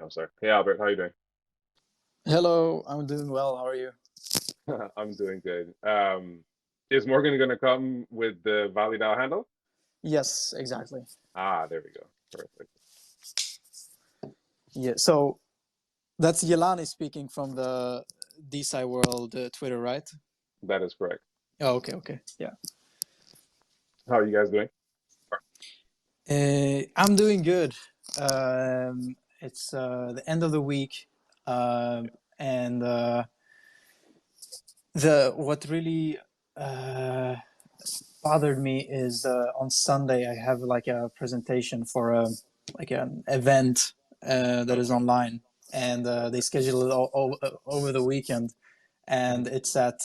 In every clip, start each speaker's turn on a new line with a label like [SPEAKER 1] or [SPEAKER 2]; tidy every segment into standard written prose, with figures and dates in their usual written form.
[SPEAKER 1] I'm sorry. Hey Albert, how you doing?
[SPEAKER 2] Hello, I'm doing well. How are you?
[SPEAKER 1] I'm doing good. Is Morgan gonna come with the ValleyDAO handle?
[SPEAKER 2] Yes, exactly.
[SPEAKER 1] Ah, there we go. Perfect.
[SPEAKER 2] Yeah, so that's Yelani speaking from the DeSci world Twitter, right?
[SPEAKER 1] That is correct.
[SPEAKER 2] Oh, okay. Yeah.
[SPEAKER 1] How are you guys doing?
[SPEAKER 2] I'm doing good. It's the end of the week, and the what really uh, bothered me is on Sunday I have like a presentation for a like an event that is
[SPEAKER 1] Okay.
[SPEAKER 2] online, and they
[SPEAKER 1] Okay.
[SPEAKER 2] schedule it over the weekend, and
[SPEAKER 1] Mhm.
[SPEAKER 2] it's at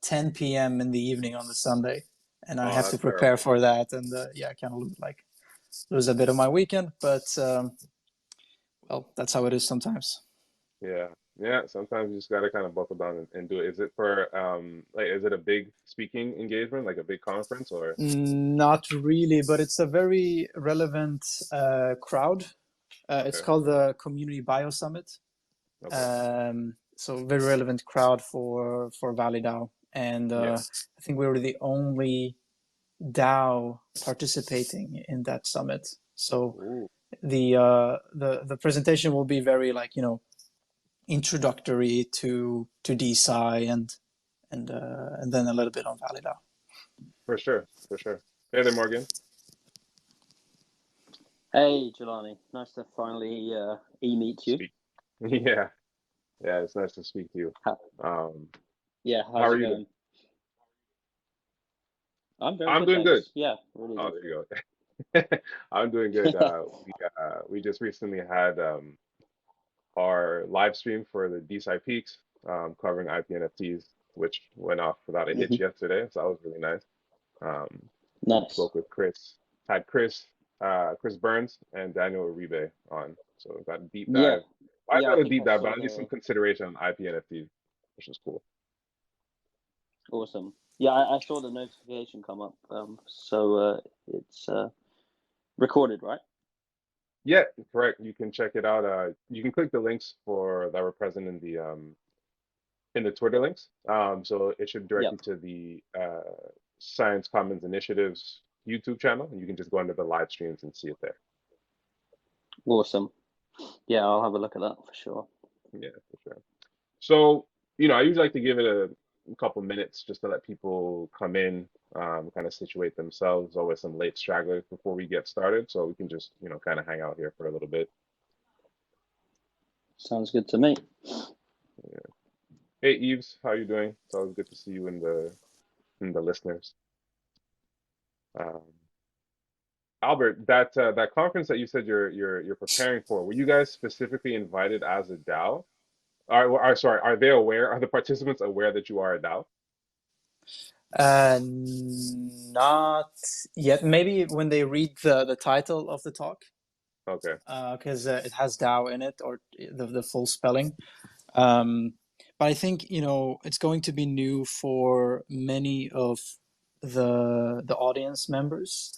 [SPEAKER 2] 10 p.m. in the evening on the Sunday, and I
[SPEAKER 1] Oh,
[SPEAKER 2] have to
[SPEAKER 1] that's
[SPEAKER 2] prepare
[SPEAKER 1] terrible.
[SPEAKER 2] for that, and yeah, I kind of lose a bit of my weekend, but well, that's how it is sometimes.
[SPEAKER 1] Yeah. Yeah. Sometimes you just gotta kind of buckle down and do it. Is it for like is it a big speaking engagement, like a big conference or
[SPEAKER 2] Not really, but it's a very relevant crowd. It's
[SPEAKER 1] okay.
[SPEAKER 2] called the Community Bio Summit.
[SPEAKER 1] Okay.
[SPEAKER 2] So very relevant crowd for ValleyDAO, and
[SPEAKER 1] Yeah.
[SPEAKER 2] I think we were the only DAO participating in that summit. So
[SPEAKER 1] Ooh.
[SPEAKER 2] the presentation will be very like introductory to DeSci and then a little bit on ValleyDAO.
[SPEAKER 1] For sure. For sure. Hey there, Morgan.
[SPEAKER 3] Hey, Jelani. Nice to finally e-meet you.
[SPEAKER 1] Speak. Yeah. Yeah, it's nice to speak to you.
[SPEAKER 3] Ha
[SPEAKER 1] Um,
[SPEAKER 3] yeah,
[SPEAKER 1] how
[SPEAKER 3] how's
[SPEAKER 1] are
[SPEAKER 3] it
[SPEAKER 1] you doing?
[SPEAKER 3] going? I'm very
[SPEAKER 1] I'm
[SPEAKER 3] good,
[SPEAKER 1] doing good.
[SPEAKER 3] thanks. Yeah, really
[SPEAKER 1] Oh,
[SPEAKER 3] good.
[SPEAKER 1] there you go. I'm doing good. We just recently had our live stream for the DeSci Peaks covering IP NFTs, which went off without a hitch
[SPEAKER 3] hmm
[SPEAKER 1] yesterday, so that was really nice. Um,
[SPEAKER 3] Nice.
[SPEAKER 1] spoke with Chris, had Chris Burns and Daniel Uribe on, so we got a deep
[SPEAKER 3] Yeah,
[SPEAKER 1] dive. I
[SPEAKER 3] yeah, I
[SPEAKER 1] got a
[SPEAKER 3] think
[SPEAKER 1] deep
[SPEAKER 3] I
[SPEAKER 1] dive, but
[SPEAKER 3] saw
[SPEAKER 1] at least some
[SPEAKER 3] the
[SPEAKER 1] consideration on IP NFTs, which was cool.
[SPEAKER 3] awesome. Yeah, I saw the notification come up. It's recorded, right?
[SPEAKER 1] Yeah, correct. You can check it out. You can click the links for that were present in the Twitter links. So it should direct you
[SPEAKER 3] Yep.
[SPEAKER 1] to the Science Commons Initiatives YouTube channel, and you can just go under the live streams and see it there.
[SPEAKER 3] Awesome. Yeah, I'll have a look at that for sure.
[SPEAKER 1] Yeah, for sure. So, I usually like to give it a couple minutes just to let people come in, kind of situate themselves. Always some late stragglers before we get started, so we can just, kind of hang out here for a little bit.
[SPEAKER 3] Sounds good to me.
[SPEAKER 1] Yeah. Hey, Eves, how you doing? It's always good to see you in the listeners. Um, Albert, that conference that you said you're preparing for, were you guys specifically invited as a DAO? Sorry, are they aware? Are the participants aware that you are a DAO?
[SPEAKER 2] Not yet. Maybe when they read the title of the talk,
[SPEAKER 1] Okay.
[SPEAKER 2] because it has DAO in it, or the full spelling. Um, but I think it's going to be new for many of the audience members,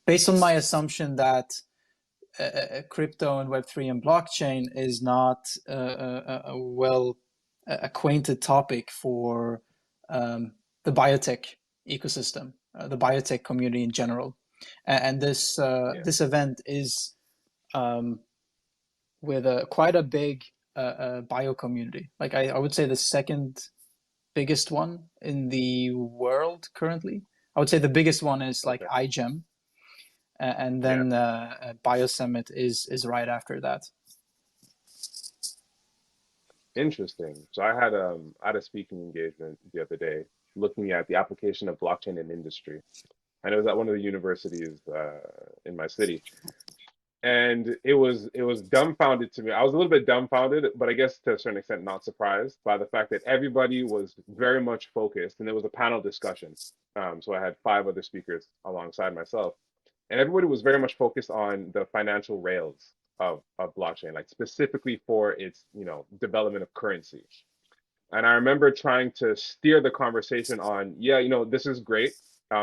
[SPEAKER 2] based on my assumption that crypto and Web3 and blockchain is not a well acquainted topic for the biotech ecosystem, the biotech community in general. And
[SPEAKER 1] Yeah.
[SPEAKER 2] this event is um, with quite a big bio community. Like I would say the second biggest one in the world currently. I would say the biggest one is like
[SPEAKER 1] Okay.
[SPEAKER 2] iGEM, and
[SPEAKER 1] Yeah.
[SPEAKER 2] then BioSummit is right after that.
[SPEAKER 1] Interesting. So I had a speaking engagement the other day looking at the application of blockchain in industry. And it was at one of the universities in my city. And it was dumbfounded to me. I was a little bit dumbfounded, but I guess to a certain extent not surprised by the fact that everybody was very much focused, and there was a panel discussion. So I had five other speakers alongside myself, and everybody was very much focused on the financial rails of blockchain, like specifically for its development of currency. And I remember trying to steer the conversation on, yeah, this is great.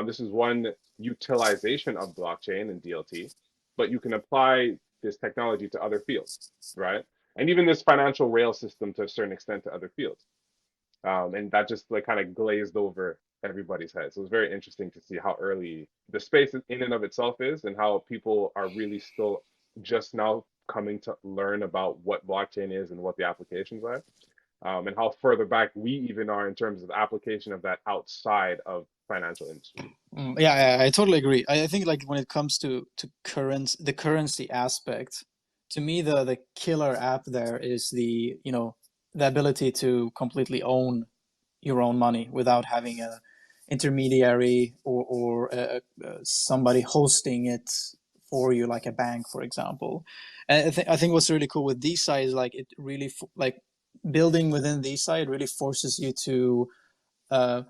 [SPEAKER 1] This is one utilization of blockchain and DLT, but you can apply this technology to other fields, right? And even this financial rail system to a certain extent to other fields. And that just like kind of glazed over everybody's head. So it was very interesting to see how early the space in and of itself is, and how people are really still just now coming to learn about what blockchain is and what the applications are, and how further back we even are in terms of the application of that outside of financial industry.
[SPEAKER 2] Yeah, I totally agree. I think like when it comes to the currency aspect, to me the killer app there is the the ability to completely own your own money without having a intermediary or somebody hosting it for you, like a bank, for example. And I think what's really cool with DeSci is like it really like building within DeSci, it really forces you to uh,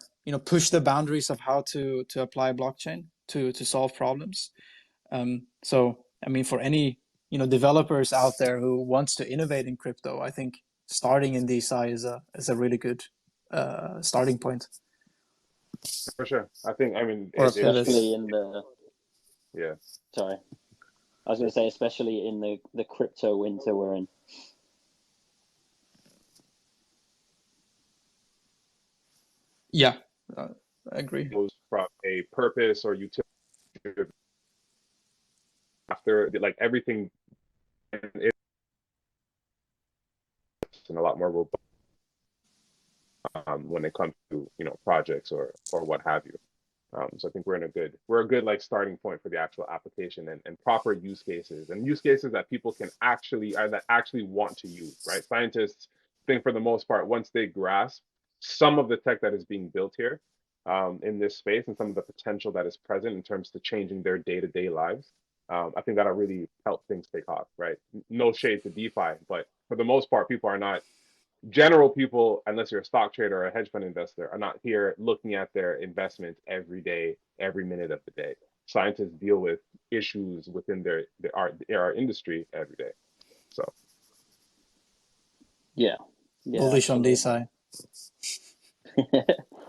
[SPEAKER 2] push the boundaries of how to apply blockchain to solve problems. So I mean, for any developers out there who wants to innovate in crypto, I think starting in DeSci is a really good starting point.
[SPEAKER 1] For sure. I mean,
[SPEAKER 2] Or a
[SPEAKER 1] it
[SPEAKER 2] pivot.
[SPEAKER 3] Especially in the
[SPEAKER 1] yeah.
[SPEAKER 3] sorry, I was going to say, especially in the crypto winter we're in.
[SPEAKER 2] Yeah, I agree.
[SPEAKER 1] Goes from a purpose or utility after like everything is and a lot more robust when it comes to projects or what have you. So I think we're a good like starting point for the actual application and proper use cases that people can actually that actually want to use, right? Scientists think for the most part, once they grasp some of the tech that is being built here in this space and some of the potential that is present in terms of changing their day-to-day lives, I think that'll really help things take off, right? No shade to DeFi, but for the most part, people are not general people, unless you're a stock trader or a hedge fund investor, are not here looking at their investments every day, every minute of the day. Scientists deal with issues within our industry every day. So
[SPEAKER 3] Yeah,
[SPEAKER 2] Bullish on DeSci.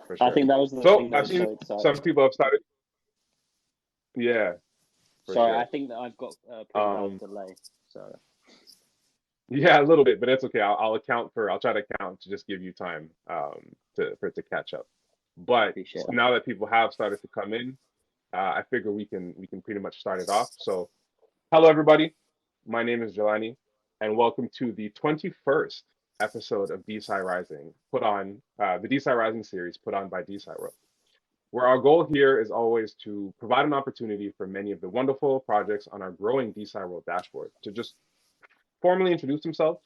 [SPEAKER 1] for sure.
[SPEAKER 3] I think that was the
[SPEAKER 1] So
[SPEAKER 3] thing that
[SPEAKER 1] I've
[SPEAKER 3] was
[SPEAKER 1] seen
[SPEAKER 3] so exciting.
[SPEAKER 1] some people have started. Yeah, for
[SPEAKER 3] Sorry,
[SPEAKER 1] sure.
[SPEAKER 3] I think that I've got a pretty bad delay. So
[SPEAKER 1] Yeah, a little bit, but it's okay. I'll try to account to just give you time for it to catch up. But
[SPEAKER 3] appreciate it.
[SPEAKER 1] now that people have started to come in, I figure we can pretty much start it off. So hello everybody. My name is Jelani, and welcome to the 21st episode of DeSci Rising, put on the DeSci Rising series put on by DeSci World, where our goal here is always to provide an opportunity for many of the wonderful projects on our growing DeSci World dashboard to just formally introduce themselves,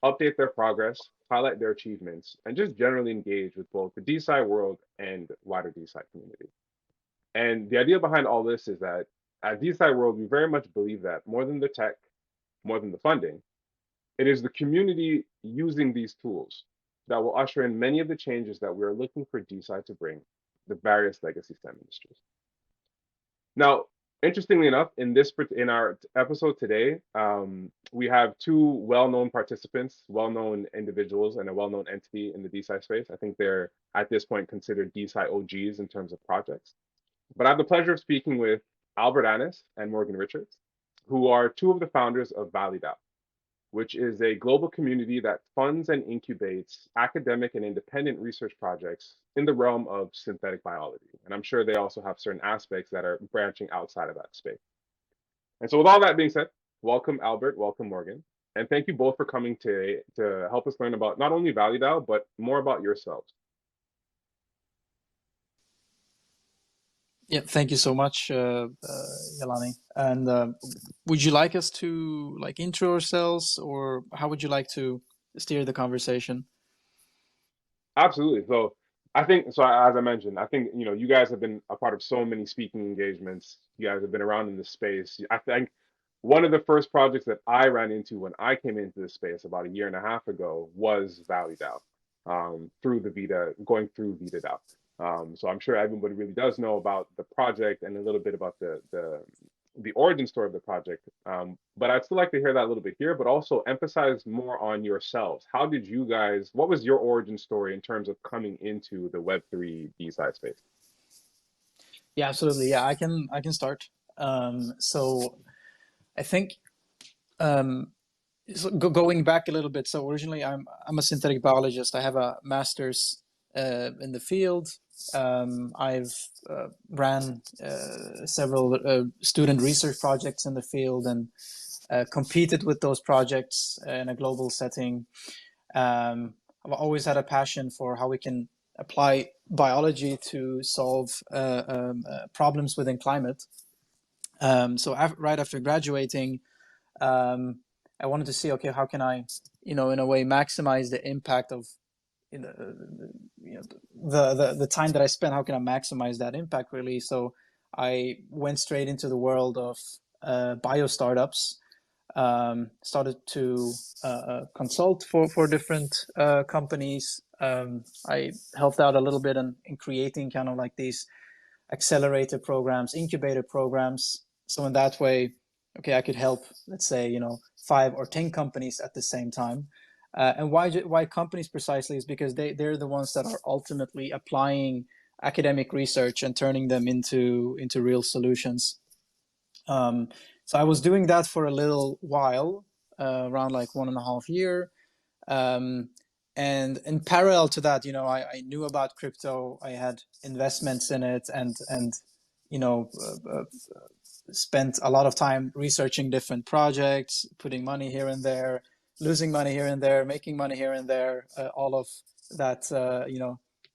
[SPEAKER 1] update their progress, highlight their achievements, and just generally engage with both the DeSci world and wider DeSci community. And the idea behind all this is that at DeSci World, we very much believe that more than the tech, more than the funding, it is the community using these tools that will usher in many of the changes that we are looking for DeSci to bring the various legacy STEM industries. Now, interestingly enough, in our episode today, we have two well-known participants, well-known individuals, and a well-known entity in the DeSci space. I think they're at this point considered DeSci OGs in terms of projects. But I have the pleasure of speaking with Albert Annis and Morgan Richards, who are two of the founders of ValleyDAO, which is a global community that funds and incubates academic and independent research projects in the realm of synthetic biology. And I'm sure they also have certain aspects that are branching outside of that space. And so with all that being said, welcome Albert, welcome Morgan. And thank you both for coming today to help us learn about not only ValleyDAO, but more about yourselves.
[SPEAKER 2] Yeah, thank you so much, Yelani. And would you like us to like intro ourselves, or how would you like to steer the conversation?
[SPEAKER 1] Absolutely. So I think so. As I mentioned, I think you guys have been a part of so many speaking engagements. You guys have been around in this space. I think one of the first projects that I ran into when I came into this space about a year and a half ago was ValleyDAO, through the Vita, going through VitaDAO. So I'm sure everybody really does know about the project and a little bit about the origin story of the project. But I'd still like to hear that a little bit here, but also emphasize more on yourselves. What was your origin story in terms of coming into the Web3 DeSci space?
[SPEAKER 2] Yeah, absolutely. Yeah, I can start. So I think so going back a little bit, so originally I'm a synthetic biologist. I have a master's in the field. I've ran several student research projects in the field and competed with those projects in a global setting. I've always had a passion for how we can apply biology to solve problems within climate. So right after graduating, I wanted to see, okay, how can I, in a way, maximize the impact of the time that I spent? How can I maximize that impact, really? So I went straight into the world of bio startups. Started to consult for different companies. I helped out a little bit in creating kind of like these accelerator programs, incubator programs. So in that way, okay, I could help, let's say, 5 or 10 companies at the same time. And why companies precisely is because they're the ones that are ultimately applying academic research and turning them into real solutions. So I was doing that for a little while, around like 1.5 year. And in parallel to that, I knew about crypto. I had investments in it, and you know, spent a lot of time researching different projects, putting money here and there, losing money here and there, making money here and there. All of that,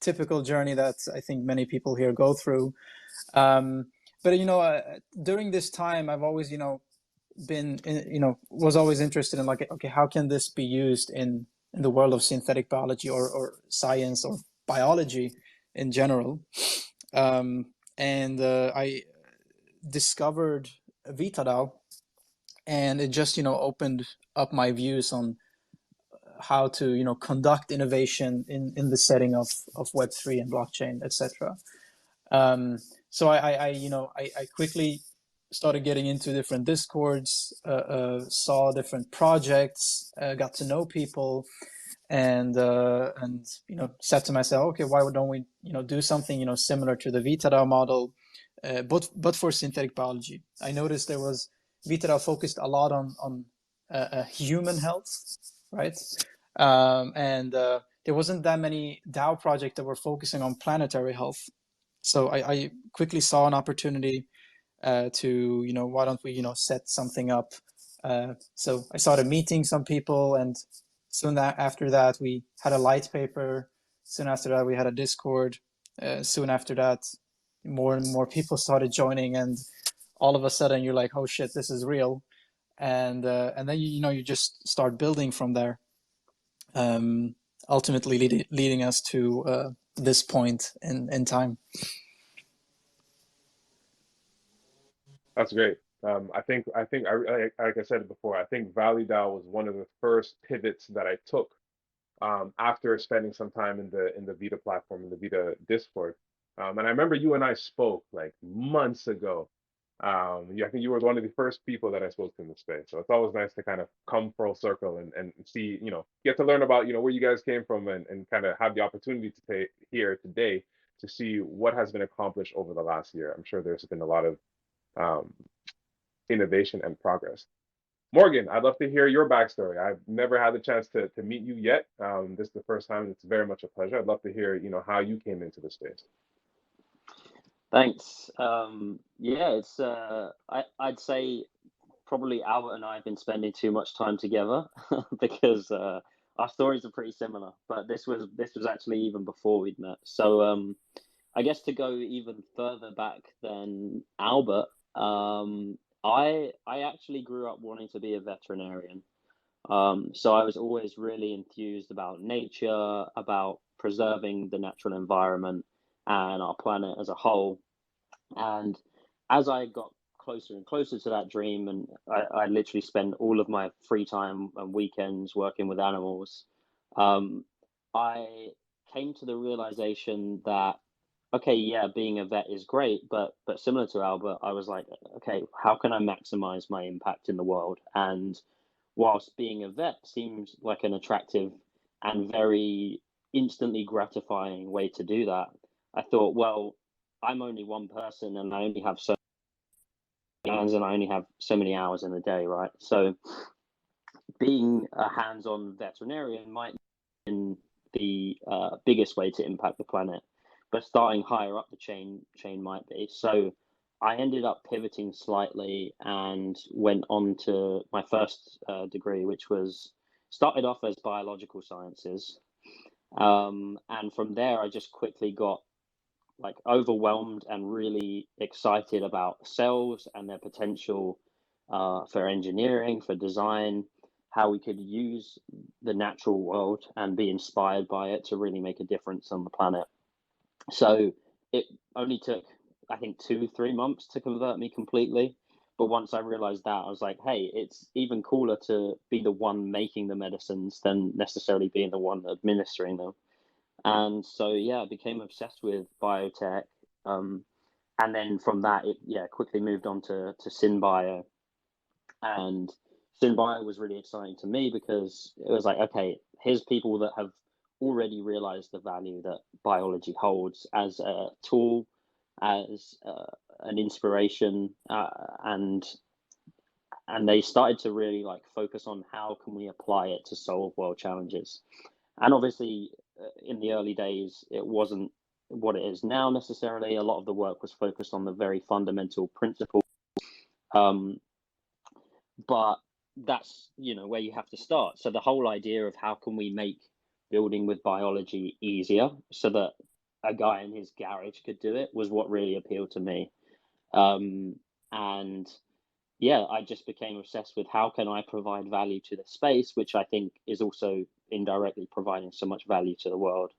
[SPEAKER 2] typical journey that I think many people here go through. But during this time, I've always, been, was always interested in, like, okay, how can this be used in the world of synthetic biology or science or biology in general? And I discovered VitaDAO, and it just, opened up my views on how to, conduct innovation in the setting of Web3 and blockchain, etc. So I quickly started getting into different discords, saw different projects, got to know people, and said to myself, okay, why don't we do something similar to the VitaDAO model, but for synthetic biology. I noticed there was VitaDAO focused a lot on human health, right? And there wasn't that many DAO projects that were focusing on planetary health. So I quickly saw an opportunity to, why don't we, set something up? So I started meeting some people, and soon after that, we had a light paper. Soon after that, we had a Discord. Soon after that, more and more people started joining, and all of a sudden, you're like, oh shit, this is real. And then you just start building from there. Ultimately leading us to this point in time.
[SPEAKER 1] That's great. Like I said before, I think ValleyDAO was one of the first pivots that I took after spending some time in the Vita platform, in the Vita Discord. And I remember you and I spoke like months ago. I think you were one of the first people that I spoke to in the space. So it's always nice to kind of come full circle and see, get to learn about, where you guys came from, and kind of have the opportunity to pay here today to see what has been accomplished over the last year. I'm sure there's been a lot of um, innovation and progress. Morgan, I'd love to hear your backstory. I've never had the chance to meet you yet. This is the first time. It's very much a pleasure. I'd love to hear, how you came into the space.
[SPEAKER 3] Thanks. Yeah, it's I'd say probably Albert and I have been spending too much time together because our stories are pretty similar. But this was actually even before we'd met. So I guess to go even further back than Albert, I actually grew up wanting to be a veterinarian. So I was always really enthused about nature, about preserving the natural environment and our planet as a whole. And as I got closer and closer to that dream, and I literally spent all of my free time and weekends working with animals, I came to the realization that, okay, yeah, being a vet is great, but similar to Albert, I was like, okay, how can I maximize my impact in the world? And whilst being a vet seems like an attractive and very instantly gratifying way to do that, I thought, well, I'm only one person and I only have so many hands and I only have so many hours in a day, right? So being a hands-on veterinarian might be the biggest way to impact the planet, but starting higher up the chain might be. So I ended up pivoting slightly and went on to my first degree, which was started off as biological sciences. And from there, I just quickly got like overwhelmed and really excited about cells and their potential for engineering, for design, how we could use the natural world and be inspired by it to really make a difference on the planet. So it only took, I think, 2-3 months to convert me completely. But once I realized that, I was like, hey, it's even cooler to be the one making the medicines than necessarily being the one administering them. And so, yeah, I became obsessed with biotech. And then from that, it quickly moved on to SynBio. And SynBio was really exciting to me because it was like, okay, here's people that have already realized the value that biology holds as a tool, as an inspiration, and they started to really like focus on how can we apply it to solve world challenges. And obviously, in the early days, it wasn't what it is now necessarily. A lot of the work was focused on the very fundamental principles. Um, but that's where you have to start. So the whole idea of how can we make building with biology easier so that a guy in his garage could do it was what really appealed to me. And yeah, I just became obsessed with how can I provide value to the space, which I think is also indirectly providing so much value to the world.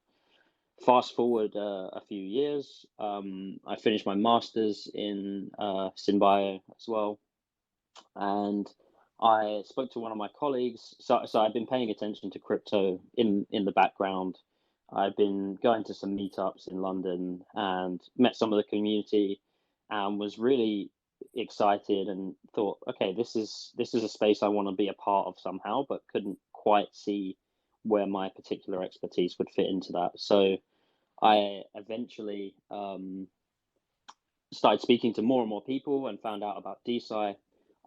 [SPEAKER 3] Fast forward a few years, I finished my master's in SynBio as well, and I spoke to one of my colleagues. So I've been paying attention to crypto in the background. I've been going to some meetups in London and met some of the community, and was really excited and thought, okay, this is a space I want to be a part of somehow, but couldn't quite see where my particular expertise would fit into that. So I eventually started speaking to more and more people and found out about DeSci.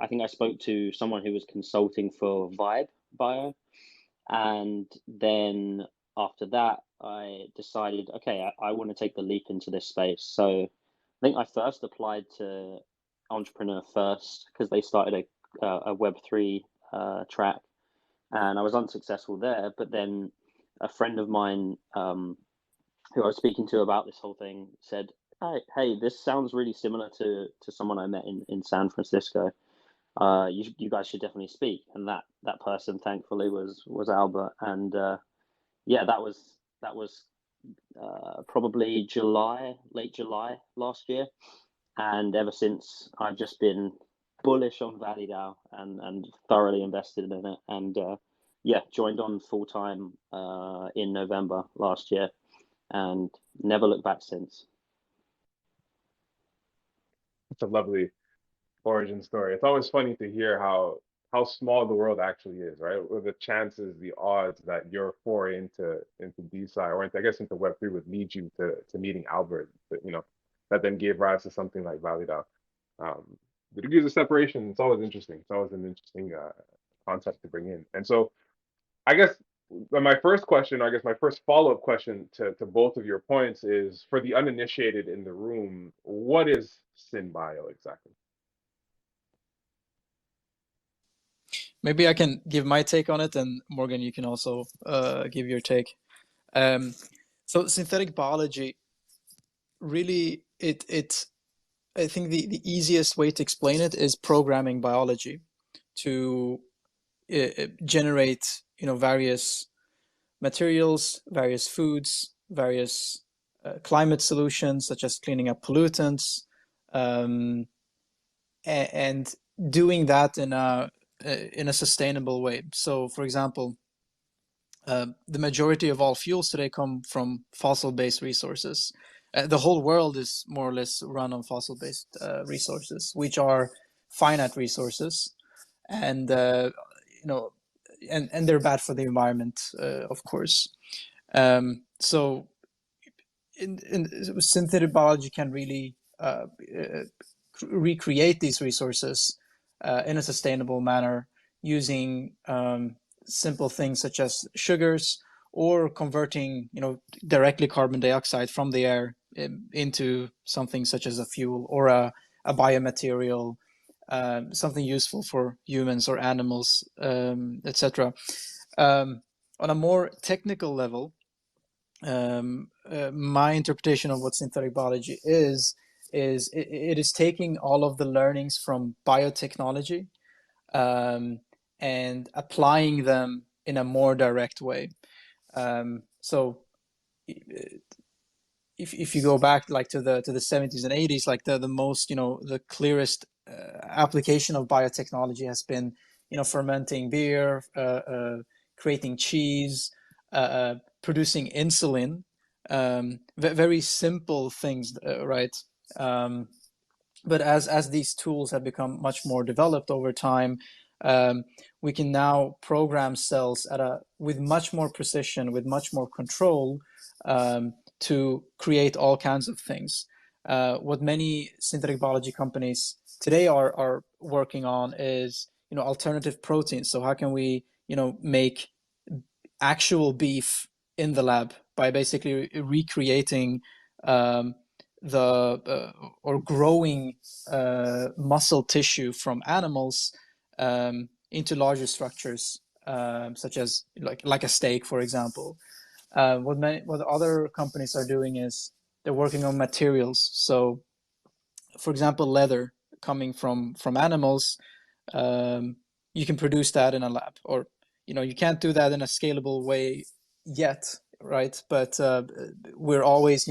[SPEAKER 3] I think I spoke to someone who was consulting for Vibe Bio. And then after that, I decided, okay, I want to take the leap into this space. So I think I first applied to Entrepreneur First because they started a Web3 track. And I was unsuccessful there. But then a friend of mine who I was speaking to about this whole thing said, hey, this sounds really similar to someone I met in San Francisco. You guys should definitely speak. And that person, thankfully, was Albert. And yeah, that was probably late July last year. And ever since, I've just been bullish on ValleyDAO and thoroughly invested in it. And yeah, joined on full time in November last year, and never looked back since.
[SPEAKER 1] It's a lovely origin story. It's always funny to hear how small the world actually is, right? What are the chances, the odds that your foray into DeSci or into, I guess into Web3 would lead you to meeting Albert, but, that then gave rise to something like ValleyDAO. The degrees of separation, it's always interesting. It's always an interesting concept to bring in. And so I guess my first question, I guess my first follow-up question to both of your points is, for the uninitiated in the room, what is SynBio exactly?
[SPEAKER 2] Maybe I can give my take on it, and Morgan, you can also give your take. So synthetic biology, really, I think the easiest way to explain it is programming biology to generate, various materials, various foods, various climate solutions, such as cleaning up pollutants, and doing that in a sustainable way. So, for example, the majority of all fuels today come from fossil-based resources. The whole world is more or less run on fossil-based resources, which are finite resources, and and they're bad for the environment, of course. So, synthetic biology can really recreate these resources in a sustainable manner, using simple things such as sugars, or converting, directly carbon dioxide from the air into something such as a fuel or a biomaterial, something useful for humans or animals, etc. On a more technical level, my interpretation of what synthetic biology is it is taking all of the learnings from biotechnology, and applying them in a more direct way. So if you go back like to the 70s and 80s, like the most, the clearest application of biotechnology has been, fermenting beer, creating cheese, producing insulin, very simple things, right? But as these tools have become much more developed over time, we can now program cells with much more precision, with much more control, to create all kinds of things. What many synthetic biology companies today are working on is, alternative proteins. So how can we, make actual beef in the lab by basically recreating, or growing muscle tissue from animals, into larger structures, such as like a steak, for example. What other companies are doing is they're working on materials. So, for example, leather coming from animals, you can produce that in a lab, or you can't do that in a scalable way yet, right? But we're always,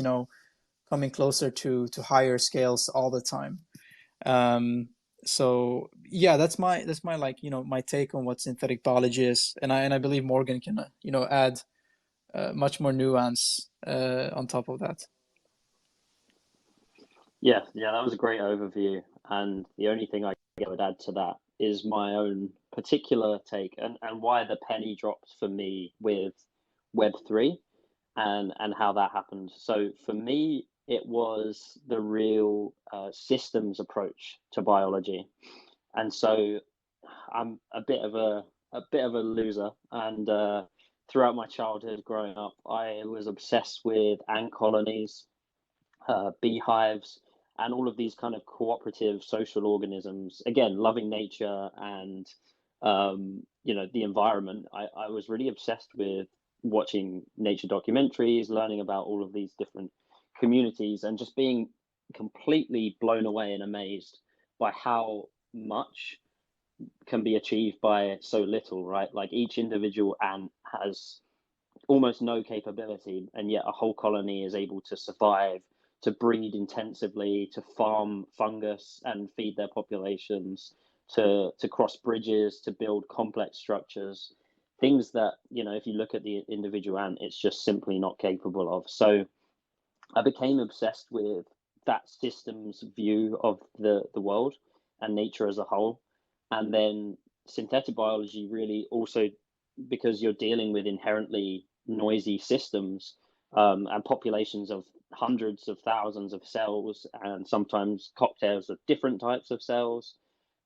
[SPEAKER 2] coming closer to higher scales all the time. So yeah, that's my like, my take on what synthetic biology is, and I believe Morgan can add much more nuance on top of that.
[SPEAKER 3] Yeah, that was a great overview. And the only thing I would add to that is my own particular take, and why the penny dropped for me with Web3, and how that happened. So for me, it was the real systems approach to biology. And so I'm a bit of a loser, and throughout my childhood growing up, I was obsessed with ant colonies, beehives, and all of these kind of cooperative social organisms. Again, loving nature and the environment. I was really obsessed with watching nature documentaries, learning about all of these different communities, and just being completely blown away and amazed by how much can be achieved by so little, right? Like each individual ant has almost no capability, and yet a whole colony is able to survive, to breed intensively, to farm fungus and feed their populations, to cross bridges, to build complex structures, things that, if you look at the individual ant, it's just simply not capable of. So I became obsessed with that systems view of the world and nature as a whole. And then synthetic biology really also, because you're dealing with inherently noisy systems, and populations of hundreds of thousands of cells, and sometimes cocktails of different types of cells.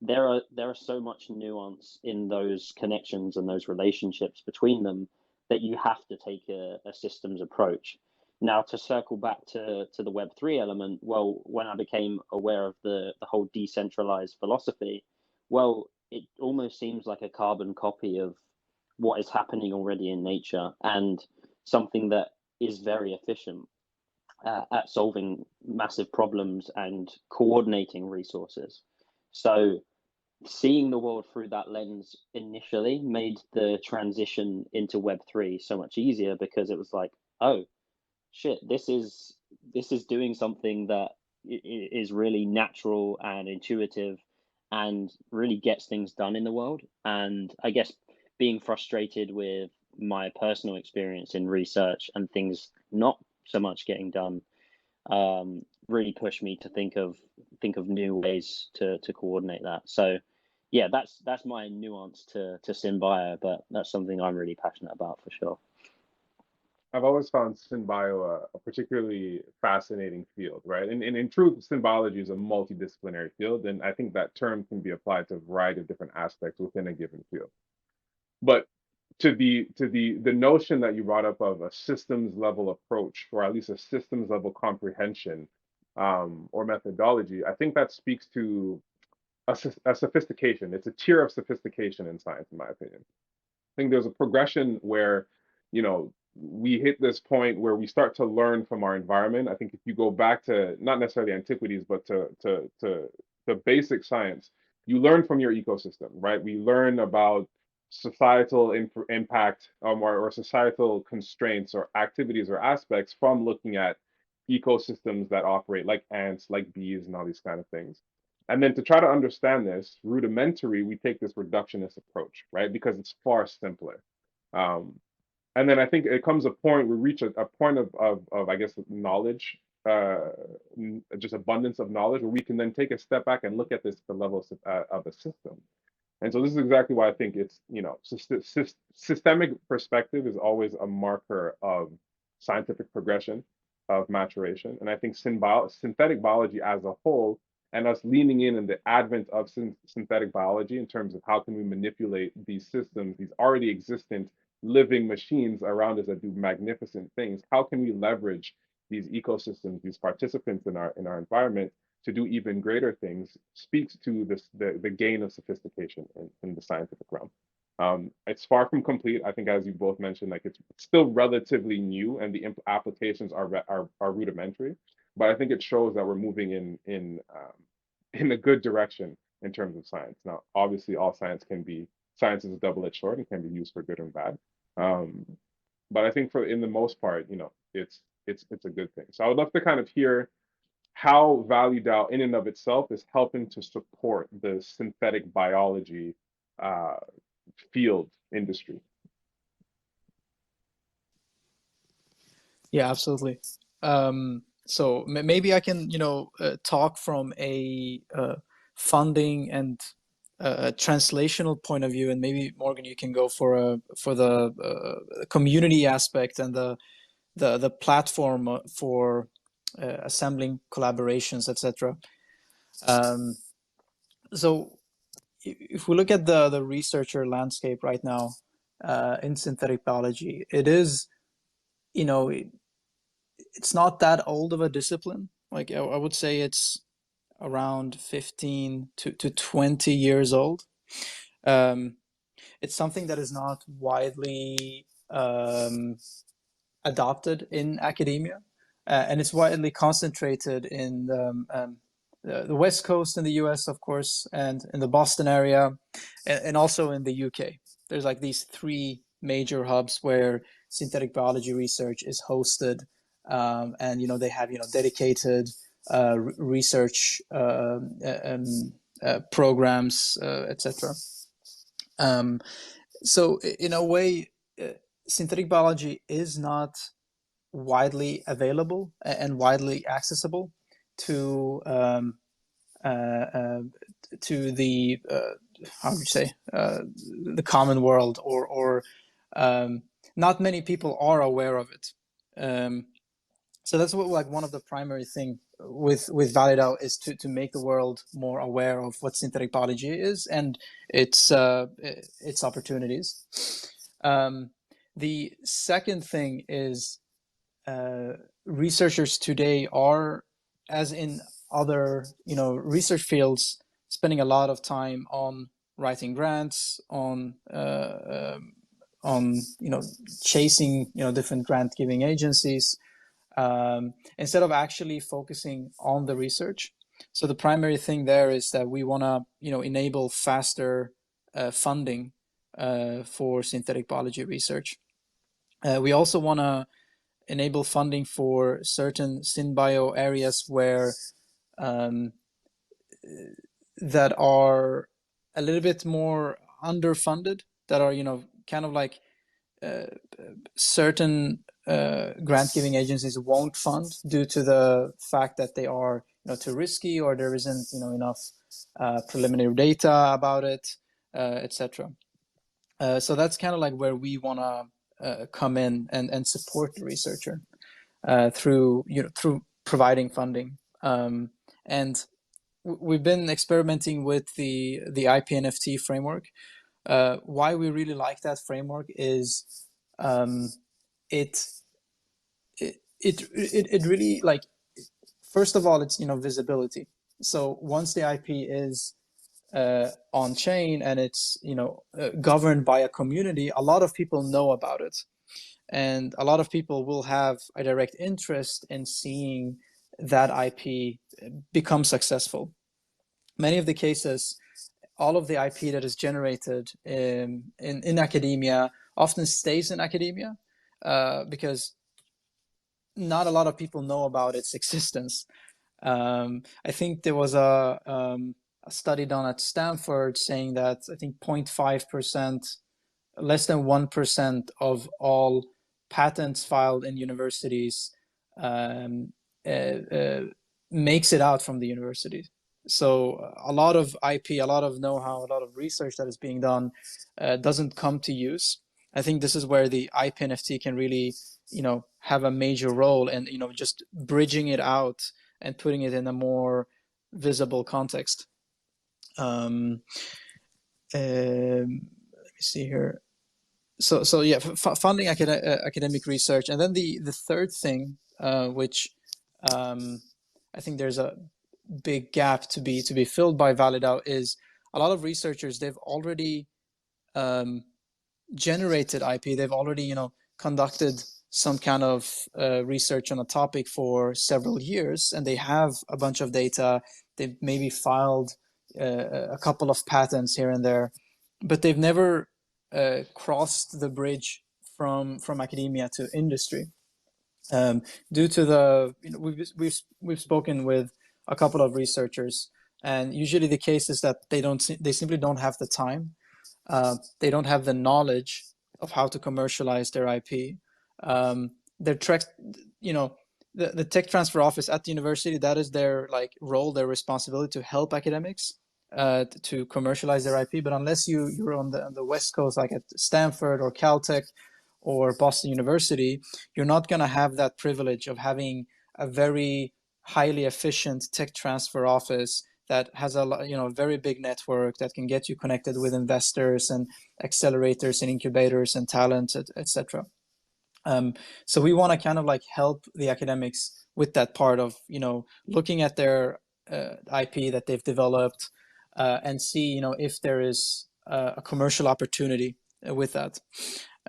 [SPEAKER 3] There are so much nuance in those connections and those relationships between them, that you have to take a systems approach. Now, to circle back to the Web3 element, well, when I became aware of the whole decentralized philosophy, well, it almost seems like a carbon copy of what is happening already in nature, and something that is very efficient at solving massive problems and coordinating resources. So, seeing the world through that lens initially made the transition into Web3 so much easier, because it was like, oh shit, this is doing something that is really natural and intuitive, and really gets things done in the world. And I guess being frustrated with my personal experience in research and things not so much getting done, really pushed me to think of new ways to coordinate that. So yeah, that's my nuance to SynBio, but that's something I'm really passionate about for sure.
[SPEAKER 1] I've always found synbio a particularly fascinating field, right? And in truth, synbiology is a multidisciplinary field, and I think that term can be applied to a variety of different aspects within a given field. But to the notion that you brought up of a systems level approach, or at least a systems level comprehension, or methodology, I think that speaks to a sophistication. It's a tier of sophistication in science, in my opinion. Think there's a progression where, you know, we hit this point where we start to learn from our environment. I think if you go back to not necessarily antiquities, but to basic science, you learn from your ecosystem, right? We learn about societal impact, or societal constraints or activities or aspects from looking at ecosystems that operate like ants, like bees, and all these kind of things. And then to try to understand this rudimentary, we take this reductionist approach, right? Because it's far simpler. Um, and then I think it comes a point, we reach a point of I guess, knowledge, uh, just abundance of knowledge, where we can then take a step back and look at this at the level of a system. And so this is exactly why I think it's, systemic perspective is always a marker of scientific progression, of maturation. And I think synthetic biology as a whole, and us leaning in the advent of synthetic biology in terms of how can we manipulate these systems, these already existent living machines around us that do magnificent things. How can we leverage these ecosystems, these participants in our environment, to do even greater things, speaks to the gain of sophistication in the scientific realm. It's far from complete. I think, as you both mentioned, like it's still relatively new, and the applications are rudimentary. But I think it shows that we're moving in a good direction in terms of science. Now, obviously, all science is a double-edged sword and can be used for good and bad. Um, but I think for in the most part, it's a good thing. So I would love to kind of hear how ValleyDAO in and of itself is helping to support the synthetic biology uh, field industry.
[SPEAKER 2] Yeah, absolutely. So maybe I can, talk from a funding and a translational point of view, and maybe Morgan, you can go for the community aspect and the platform for assembling collaborations, etc. So if we look at the researcher landscape right now in synthetic biology, it is, it's not that old of a discipline. Like I would say it's around 15 to 20 years old. Um, it's something that is not widely adopted in academia, and it's widely concentrated in the West Coast in the US, of course, and in the Boston area, and also in the UK. There's like these three major hubs where synthetic biology research is hosted, and they have dedicated research programs, etc. So in a way, synthetic biology is not widely available and widely accessible to uh, uh, the how would you say the common world, or not many people are aware of it. So that's what, like, one of the primary thing with ValleyDAO is to make the world more aware of what synthetic biology is and its opportunities. The second thing is researchers today are, as in other research fields, spending a lot of time on writing grants, on chasing different grant giving agencies, instead of actually focusing on the research. So the primary thing there is that we want to enable faster funding for synthetic biology research. We also want to enable funding for certain synbio areas where that are a little bit more underfunded, that are kind of like certain grant giving agencies won't fund due to the fact that they are too risky, or there isn't enough preliminary data about it, etc. So that's kind of like where we want to come in and support the researcher through providing funding. And we've been experimenting with the IP NFT framework. Why we really like that framework is it really, like, first of all, it's visibility. So once the IP is on chain and it's governed by a community, a lot of people know about it, and a lot of people will have a direct interest in seeing that IP become successful. Many of the cases, all of the IP that is generated in academia often stays in academia because not a lot of people know about its existence. I think there was a study done at Stanford saying that I think 0.5%, less than 1% of all patents filed in universities makes it out from the university. So a lot of IP, a lot of know-how, a lot of research that is being done doesn't come to use. I think this is where the IP NFT can really, have a major role in, just bridging it out and putting it in a more visible context. Let me see here. So yeah, funding academic research, and then the third thing, which I think there's a big gap to be filled by ValleyDAO, is a lot of researchers, they've already generated IP. They've already conducted some kind of research on a topic for several years, and they have a bunch of data. They've maybe filed a couple of patents here and there, but they've never crossed the bridge from academia to industry. Due to the we've spoken with a couple of researchers, and usually the case is that they simply don't have the time. They don't have the knowledge of how to commercialize their IP. Their the tech transfer office at the university, that is their role, their responsibility to help academics to commercialize their IP. But unless you're on the West Coast, like at Stanford or Caltech or Boston University, you're not going to have that privilege of having a very highly efficient tech transfer office that has a very big network that can get you connected with investors and accelerators and incubators and talent, etc. So we want to kind of help the academics with that part of looking at their IP that they've developed and see if there is a commercial opportunity with that.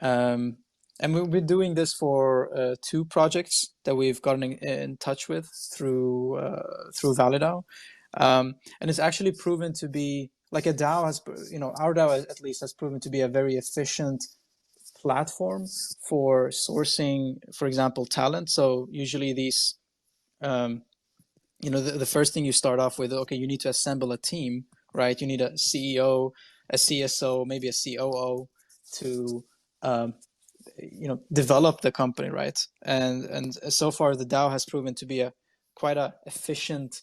[SPEAKER 2] And we've been doing this for 2 projects that we've gotten in touch with through ValleyDAO. And it's actually proven to be like a DAO has, our DAO at least has proven to be a very efficient platform for sourcing, for example, talent. So usually these, the first thing you start off with, okay, you need to assemble a team, right? You need a CEO, a CSO, maybe a COO to, develop the company, right? And so far the DAO has proven to be quite a efficient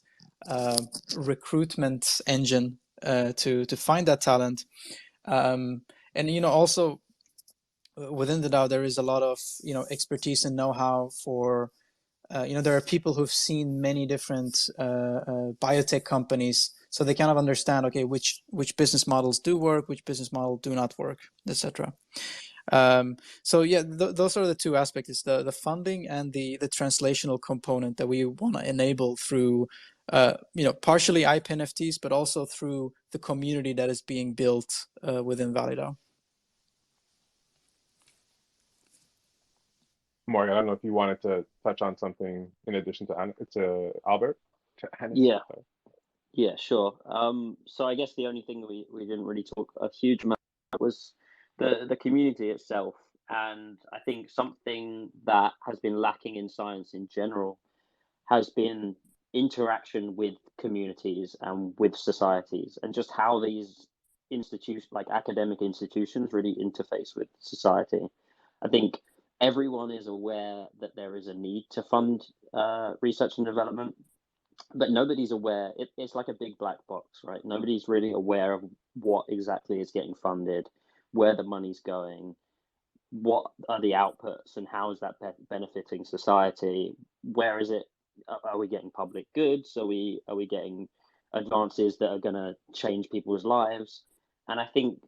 [SPEAKER 2] recruitment engine to find that talent. And also within the DAO there is a lot of expertise and know-how for there are people who've seen many different biotech companies, so they kind of understand, okay, which business models do work, which business model do not work, etc. So yeah, those are the 2 aspects: is the funding and the translational component that we want to enable through partially IP NFTs, but also through the community that is being built within ValleyDAO.
[SPEAKER 1] Morgan, I don't know if you wanted to touch on something in addition to Albert.
[SPEAKER 3] Yeah, sure. So I guess the only thing we didn't really talk a huge amount about was the community itself. And I think something that has been lacking in science in general has been interaction with communities and with societies, and just how these institutions, like academic institutions, really interface with society. I think everyone is aware that there is a need to fund research and development, but nobody's aware. It's like a big black box, right? Nobody's really aware of what exactly is getting funded, where the money's going, what are the outputs and how is that benefiting society? Where is it? Are we getting public goods? Are we getting advances that are going to change people's lives? And I think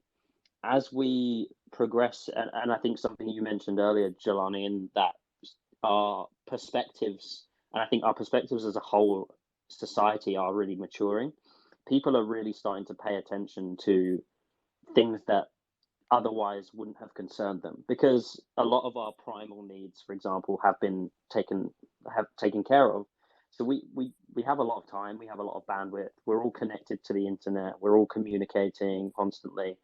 [SPEAKER 3] as we progress, and I think something you mentioned earlier, Jelani, in that our perspectives, and I think our perspectives as a whole society are really maturing. People are really starting to pay attention to things that otherwise wouldn't have concerned them, because a lot of our primal needs, for example, have taken care of. So we have a lot of time, we have a lot of bandwidth, we're all connected to the internet, we're all communicating constantly.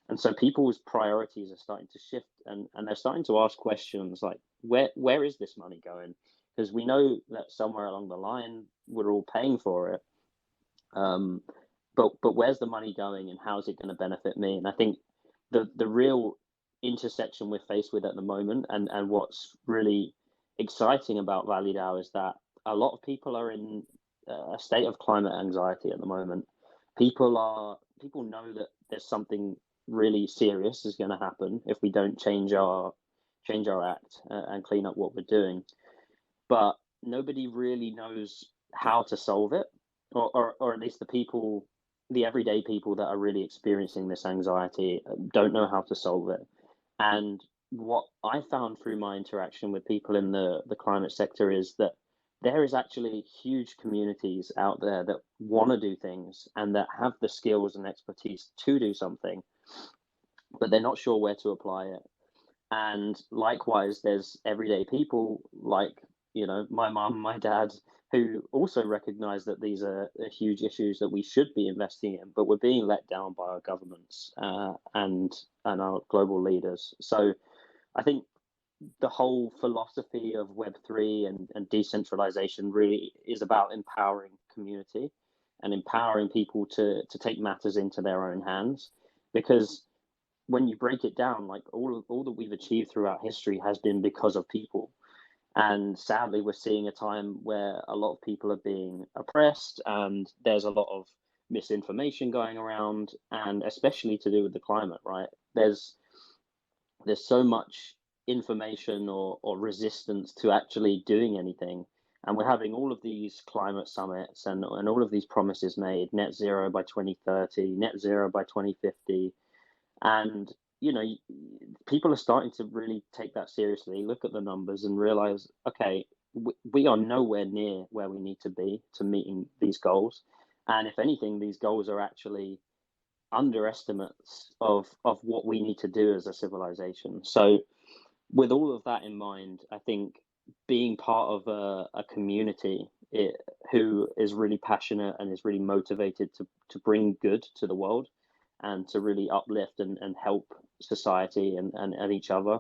[SPEAKER 3] And so people's priorities are starting to shift, and they're starting to ask questions like, where is this money going? Because we know that somewhere along the line we're all paying for it. But where's the money going, and how is it going to benefit me? And I think the real intersection we're faced with at the moment, and what's really exciting about ValleyDAO, is that a lot of people are in a state of climate anxiety at the moment. People know that there's something really serious is going to happen if we don't change our act and clean up what we're doing. But nobody really knows how to solve it, or at least the everyday people that are really experiencing this anxiety don't know how to solve it. And what I found through my interaction with people in the climate sector is that there is actually huge communities out there that want to do things and that have the skills and expertise to do something, but they're not sure where to apply it. And likewise, there's everyday people like, my mum, my dad, who also recognize that these are huge issues that we should be investing in, but we're being let down by our governments and our global leaders. So I think the whole philosophy of Web3 and decentralization really is about empowering community and empowering people to take matters into their own hands. Because when you break it down, like all that we've achieved throughout history has been because of people. And sadly, we're seeing a time where a lot of people are being oppressed, and there's a lot of misinformation going around, and especially to do with the climate, right? There's so much information or resistance to actually doing anything. And we're having all of these climate summits and all of these promises made: net zero by 2030, net zero by 2050. And people are starting to really take that seriously, look at the numbers and realize, okay, we are nowhere near where we need to be to meeting these goals. And if anything, these goals are actually underestimates of what we need to do as a civilization. So with all of that in mind, I think being part of a community who is really passionate and is really motivated to bring good to the world and to really uplift and help society and each other,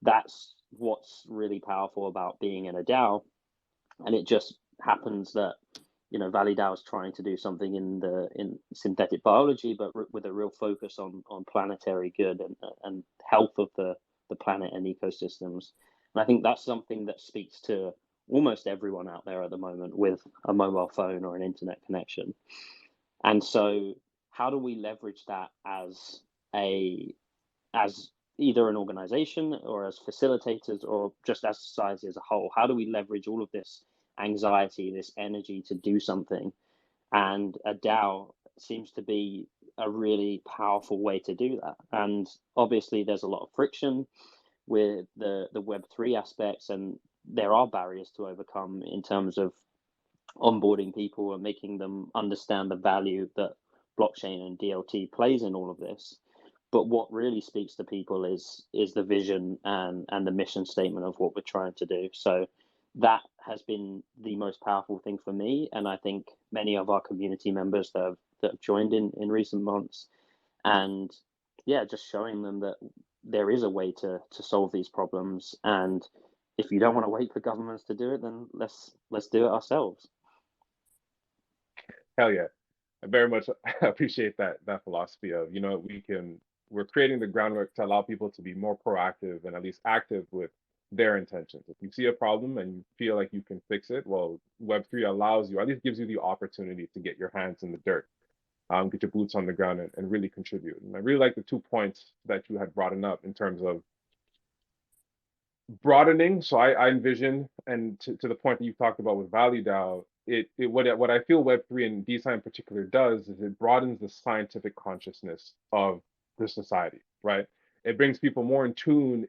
[SPEAKER 3] that's what's really powerful about being in a DAO. And it just happens that ValleyDAO is trying to do something in synthetic biology, but with a real focus on planetary good and health of the planet and ecosystems. And I think that's something that speaks to almost everyone out there at the moment with a mobile phone or an internet connection. And so how do we leverage that as either an organization or as facilitators or just as society as a whole? How do we leverage all of this anxiety, this energy to do something? And a DAO seems to be a really powerful way to do that. And obviously there's a lot of friction with the Web3 aspects, and there are barriers to overcome in terms of onboarding people and making them understand the value that blockchain and DLT plays in all of this. But what really speaks to people is the vision and the mission statement of what we're trying to do. So that has been the most powerful thing for me, and I think many of our community members that have joined in recent months. And yeah, just showing them that there is a way to solve these problems, and if you don't want to wait for governments to do it, then let's do it ourselves.
[SPEAKER 1] Hell yeah. I very much appreciate that philosophy of, we're creating the groundwork to allow people to be more proactive and at least active with their intentions. If you see a problem and you feel like you can fix it, well, Web3 allows you, at least gives you the opportunity to get your hands in the dirt, get your boots on the ground and really contribute. And I really like the 2 points that you had brought up in terms of broadening. So I envision, and to the point that you talked about with ValleyDAO, what I feel Web3 and DeSci in particular does is it broadens the scientific consciousness of the society, right? It brings people more in tune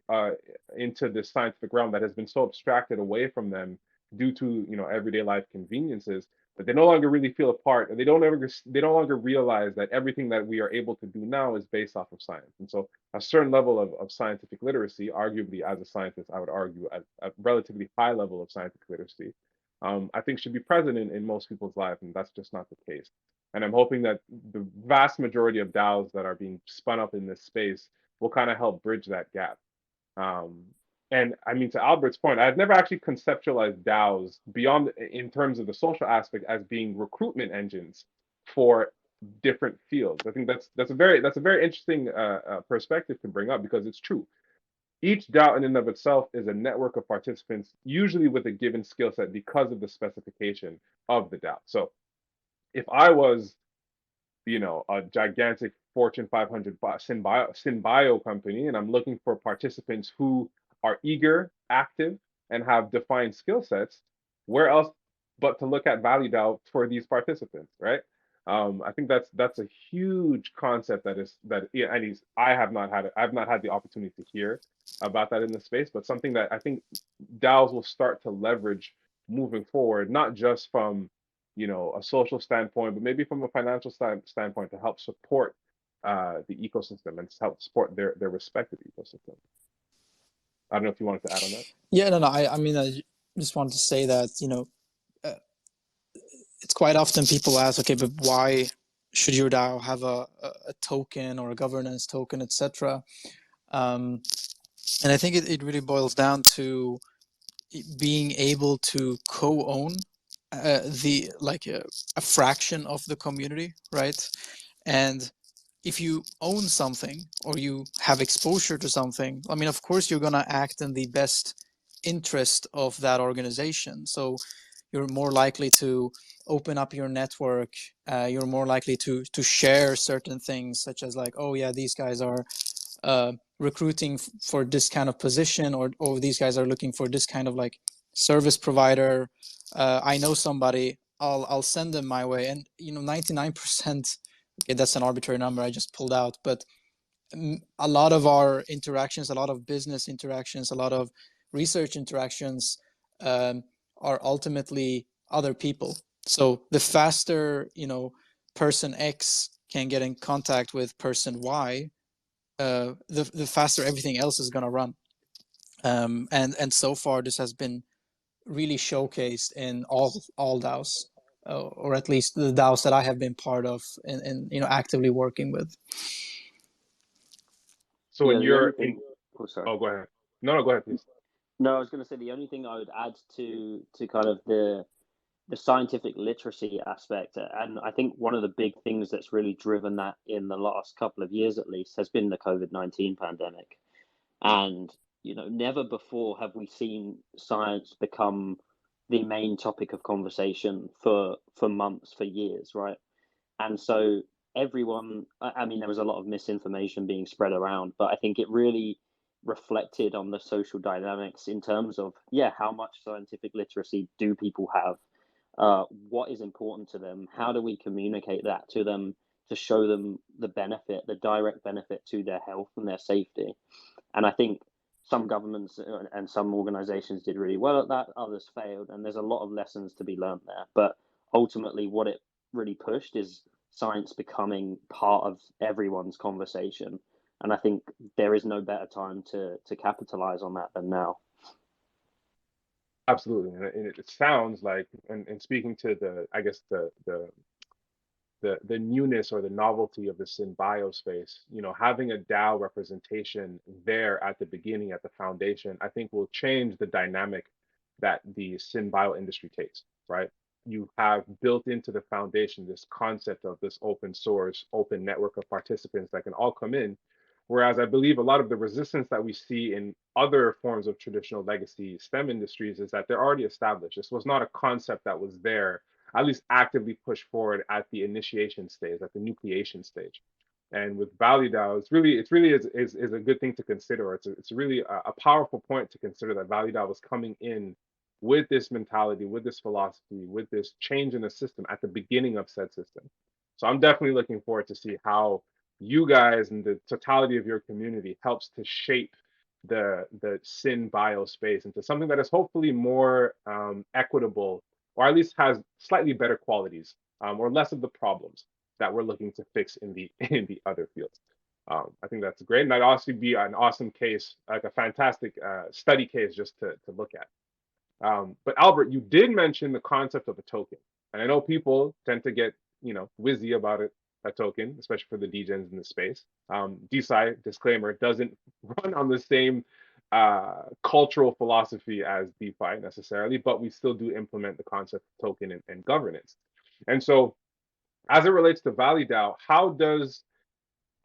[SPEAKER 1] into this scientific realm that has been so abstracted away from them due to everyday life conveniences that they no longer really feel a part, and they no longer realize that everything that we are able to do now is based off of science. And so a certain level of scientific literacy, arguably as a scientist, I would argue at a relatively high level of scientific literacy, I think should be present in most people's lives, and that's just not the case. And I'm hoping that the vast majority of DAOs that are being spun up in this space will kind of help bridge that gap. Um, and I mean, to Albert's point, I've never actually conceptualized DAOs beyond in terms of the social aspect as being recruitment engines for different fields. I think that's a very interesting perspective to bring up because it's true. Each DAO in and of itself is a network of participants, usually with a given skill set because of the specification of the DAO. So if I was a gigantic Fortune 500 synbio company, and I'm looking for participants who are eager, active, and have defined skill sets. Where else but to look at ValleyDAO for these participants, right? I think that's a huge concept yeah, and I've not had the opportunity to hear about that in the space, but something that I think DAOs will start to leverage moving forward, not just from a social standpoint, but maybe from a financial standpoint to help support the ecosystem and to help support their respective ecosystem. I don't know if you wanted to add on that.
[SPEAKER 2] Yeah, no. I mean, I just wanted to say that uh, it's quite often people ask, okay, but why should your DAO have a token or a governance token, etc. And I think it really boils down to being able to co-own the like a fraction of the community, right? And if you own something or you have exposure to something, I mean, of course, you're going to act in the best interest of that organization. So you're more likely to open up your network. You're more likely to share certain things, such as like, oh yeah, these guys are recruiting for this kind of position, or these guys are looking for this kind of like service provider. I know somebody. I'll send them my way, and 99%. Okay, that's an arbitrary number I just pulled out, but a lot of our interactions, a lot of business interactions, a lot of research interactions are ultimately other people. So the faster person X can get in contact with person Y, the faster everything else is going to run. And so far this has been really showcased in all DAOs, or at least the DAOs that I have been part of and actively working with.
[SPEAKER 1] So
[SPEAKER 3] Yeah,
[SPEAKER 1] in
[SPEAKER 3] the only
[SPEAKER 1] your
[SPEAKER 3] thing. Oh, sorry.
[SPEAKER 1] oh, go ahead. No, go ahead, please.
[SPEAKER 3] No, I was going to say the only thing I would add to kind of the scientific literacy aspect, and I think one of the big things that's really driven that in the last couple of years at least has been the COVID-19 pandemic. And never before have we seen science become the main topic of conversation for months, for years, right? And so everyone, I mean, there was a lot of misinformation being spread around, but I think it really reflected on the social dynamics in terms of, yeah, how much scientific literacy do people have? What is important to them? How do we communicate that to them to show them the benefit, the direct benefit to their health and their safety? And I think some governments and some organizations did really well at that, others failed, and there's a lot of lessons to be learned there. But ultimately, what it really pushed is science becoming part of everyone's conversation. And I think there is no better time to capitalize on that than now.
[SPEAKER 1] Absolutely, and it sounds like, and speaking to I guess the newness or the novelty of the synbio space, having a DAO representation there at the beginning, at the foundation, I think will change the dynamic that the synbio industry takes, right? You have built into the foundation this concept of this open source, open network of participants that can all come in. Whereas I believe a lot of the resistance that we see in other forms of traditional legacy STEM industries is that they're already established. This was not a concept that was there, at least actively pushed forward at the initiation stage, at the nucleation stage. And with ValleyDAO, it's really is a good thing to consider. It's really a powerful point to consider that ValleyDAO was coming in with this mentality, with this philosophy, with this change in the system at the beginning of said system. So I'm definitely looking forward to see how you guys and the totality of your community helps to shape the syn bio space into something that is hopefully more equitable, or at least has slightly better qualities, or less of the problems that we're looking to fix in the in the other fields. I think that's great, and that'd also be an awesome case, like a fantastic study case just to look at. But Albert, you did mention the concept of a token, and I know people tend to get wizzy about it, a token, especially for the degens in the space. DeSci, disclaimer, doesn't run on the same cultural philosophy as DeFi necessarily, but we still do implement the concept of token and governance. And so, as it relates to ValleyDAO, how does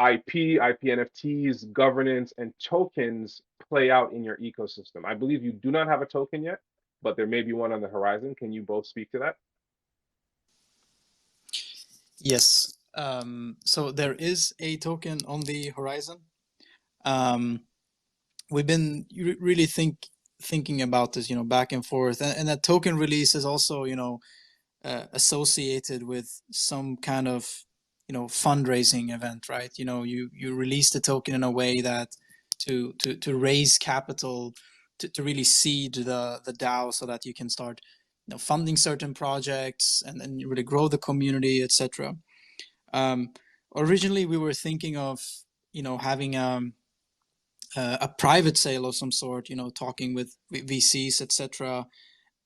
[SPEAKER 1] IP NFTs, governance, and tokens play out in your ecosystem? I believe you do not have a token yet, but there may be one on the horizon. Can you both speak to that?
[SPEAKER 2] Yes. So there is a token on the horizon. We've been really thinking about this, back and forth, and that token release is also, associated with some kind of, fundraising event, right? You release the token in a way that to raise capital to really seed the DAO so that you can start, funding certain projects and then really grow the community, etc. Originally, we were thinking of, having a private sale of some sort, talking with VCs, etc.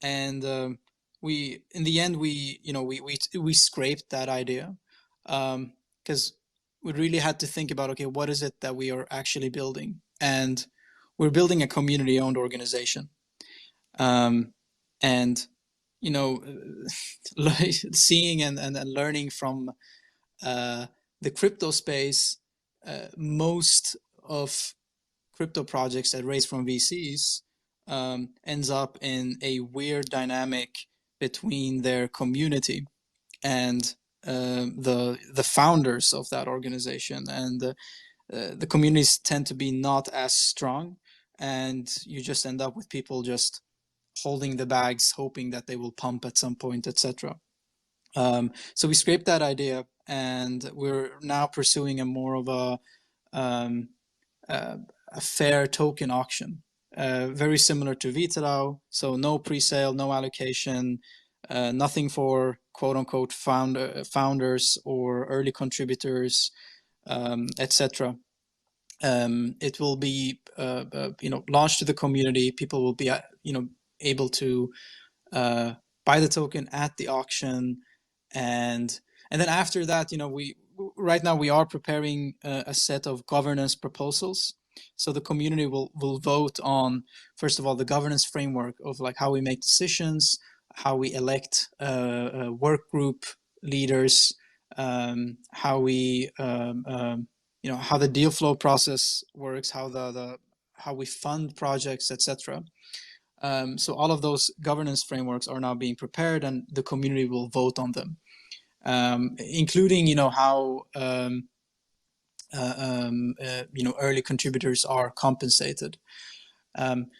[SPEAKER 2] And we, in the end, we scraped that idea, because we really had to think about, okay, what is it that we are actually building? And we're building a community-owned organization, and seeing and learning from the crypto space, most of crypto projects that raise from VCs ends up in a weird dynamic between their community and the founders of that organization, and the communities tend to be not as strong, and you just end up with people just holding the bags, hoping that they will pump at some point, etc. So we scraped that idea, and we're now pursuing a more of um, a fair token auction, very similar to VitaDAO. So no pre-sale, no allocation, nothing for quote unquote founders or early contributors, etc. It will be launched to the community. People will be able to buy the token at the auction, and then after that, we right now we are preparing a set of governance proposals. So the community will vote on, first of all, the governance framework of like how we make decisions, how we elect work group leaders, how we how the deal flow process works, how how we fund projects, etc. So all of those governance frameworks are now being prepared, and the community will vote on them, including how early contributors are compensated.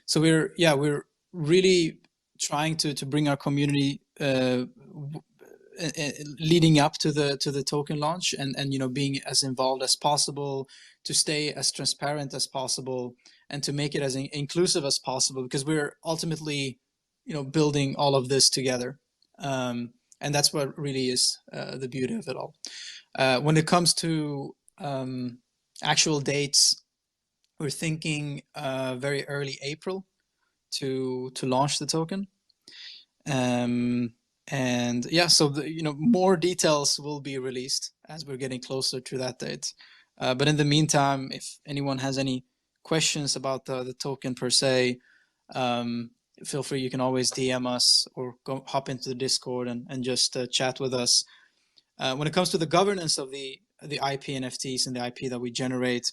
[SPEAKER 2] So we're really trying to bring our community leading up to the token launch, and being as involved as possible, to stay as transparent as possible, and to make it as inclusive as possible, because we're ultimately building all of this together, and that's what really is the beauty of it all. When it comes to actual dates, we're thinking very early April to launch the token. And yeah, so more details will be released as we're getting closer to that date. But in the meantime, if anyone has any questions about the token per se, feel free. You can always DM us or hop into the Discord and just chat with us. When it comes to the governance of the IP NFTs and the IP that we generate,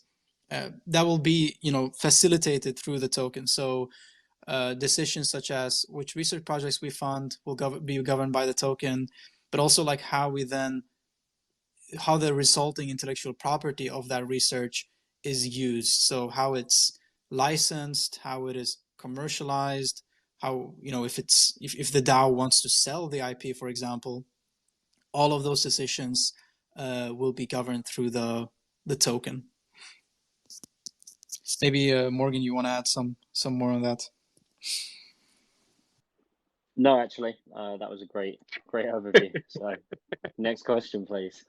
[SPEAKER 2] that will be facilitated through the token. So decisions such as which research projects we fund will be governed by the token, but also like how we then how the resulting intellectual property of that research is used. So how it's licensed, how it is commercialized, how, you know, if the DAO wants to sell the IP, for example, all of those decisions will be governed through the token. Maybe Morgan, you want to add some more on that?
[SPEAKER 3] No, actually, that was a great overview. So, next question, please.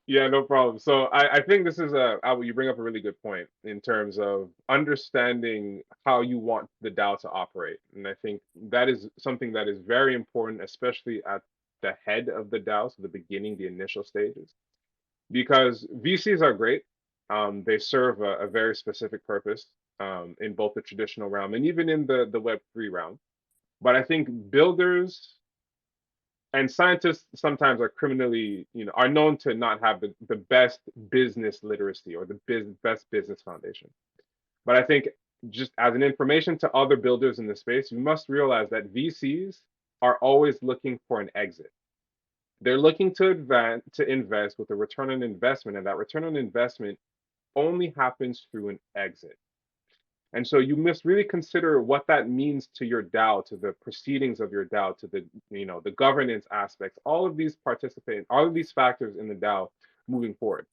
[SPEAKER 1] Yeah, no problem. So I think this is you bring up a really good point in terms of understanding how you want the DAO to operate. And I think that is something that is very important, especially at the head of the DAO, so the beginning, the initial stages, because VCs are great. They serve a very specific purpose in both the traditional realm and even in the Web3 realm. But I think builders and scientists sometimes are criminally, are known to not have the best business literacy or the best business foundation. But I think just as an information to other builders in the space, you must realize that VCs are always looking for an exit. They're looking to invest with a return on investment, and that return on investment only happens through an exit. And so you must really consider what that means to your DAO, to the proceedings of your DAO, to the governance aspects, all of these factors in the DAO moving forward.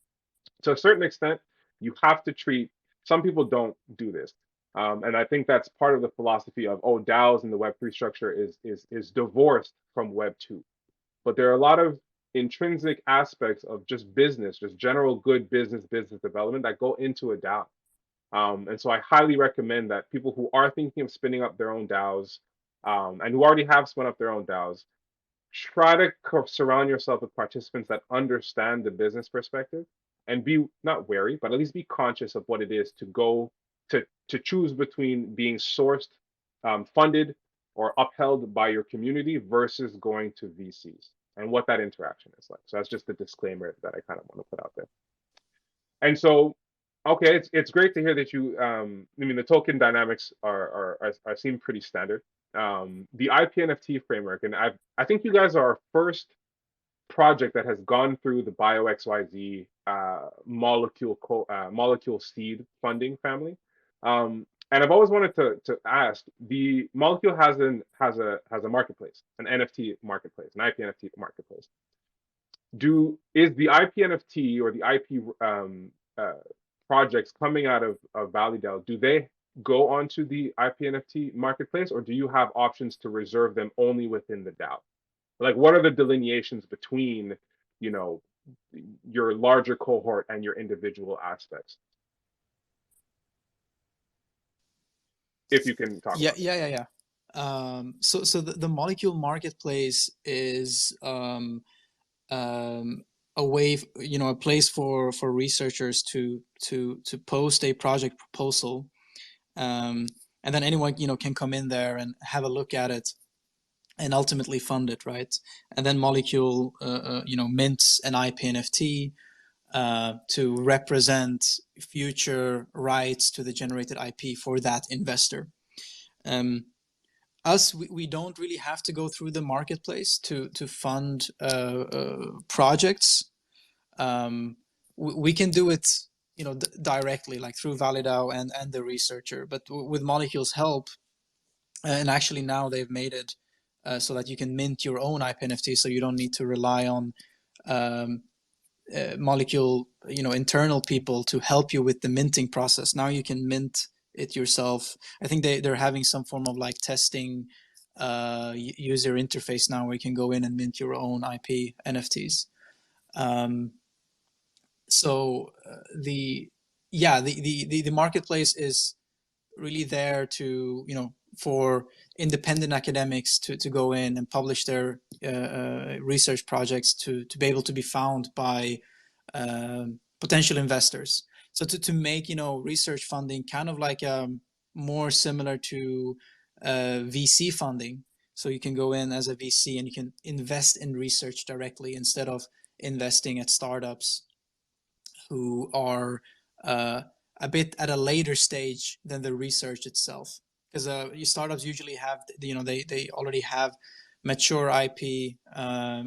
[SPEAKER 1] To a certain extent, you have to treat, some people don't do this. And I think that's part of the philosophy of, DAOs in the Web3 structure is divorced from Web2. But there are a lot of intrinsic aspects of just business, just general good business development that go into a DAO. And so I highly recommend that people who are thinking of spinning up their own DAOs and who already have spun up their own DAOs, try to surround yourself with participants that understand the business perspective and be not wary, but at least be conscious of what it is to go to choose between being sourced, funded, or upheld by your community versus going to VCs and what that interaction is like. So that's just the disclaimer that I kind of want to put out there. And so, okay, it's great to hear that you. The token dynamics are seem pretty standard. The IP NFT framework, and I think you guys are our first project that has gone through the BioXYZ molecule seed funding family. And I've always wanted to ask, the molecule has a marketplace, an NFT marketplace, an IP NFT marketplace. Is the IP NFT or the IP projects coming out of ValleyDAO, do they go onto the IP NFT marketplace, or do you have options to reserve them only within the DAO? Like, what are the delineations between, your larger cohort and your individual aspects? If you can talk about
[SPEAKER 2] it. So the molecule marketplace is a way, a place for researchers to post a project proposal, and then anyone can come in there and have a look at it and ultimately fund it, right? And then Molecule mints an IP NFT to represent future rights to the generated IP for that investor. We don't really have to go through the marketplace to fund projects. We can do it, directly, like through ValleyDAO and the researcher. But with Molecule's help, and actually now they've made it so that you can mint your own IP NFT, so you don't need to rely on Molecule, internal people to help you with the minting process. Now you can mint it yourself. I think they're having some form of like testing user interface now where you can go in and mint your own IP NFTs. So the marketplace is really there to, for independent academics to go in and publish their research projects to be able to be found by potential investors. So to make, research funding kind of like more similar to VC funding. So you can go in as a VC and you can invest in research directly instead of investing at startups who are a bit at a later stage than the research itself. Because startups usually have, they already have mature IP,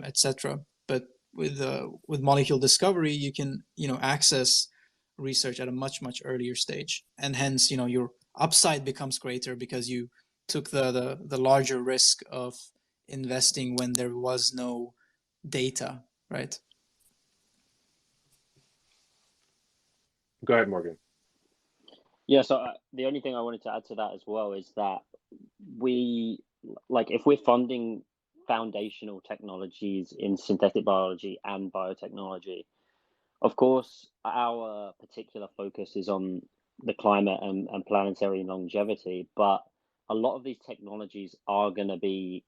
[SPEAKER 2] etc. But with molecule discovery, you can access research at a much earlier stage, and hence your upside becomes greater because you took the larger risk of investing when there was no data, right?
[SPEAKER 1] Go ahead, Morgan.
[SPEAKER 3] Yeah, so the only thing I wanted to add to that as well is that we, like, if we're funding foundational technologies in synthetic biology and biotechnology, of course, our particular focus is on the climate and planetary longevity, but a lot of these technologies are going to be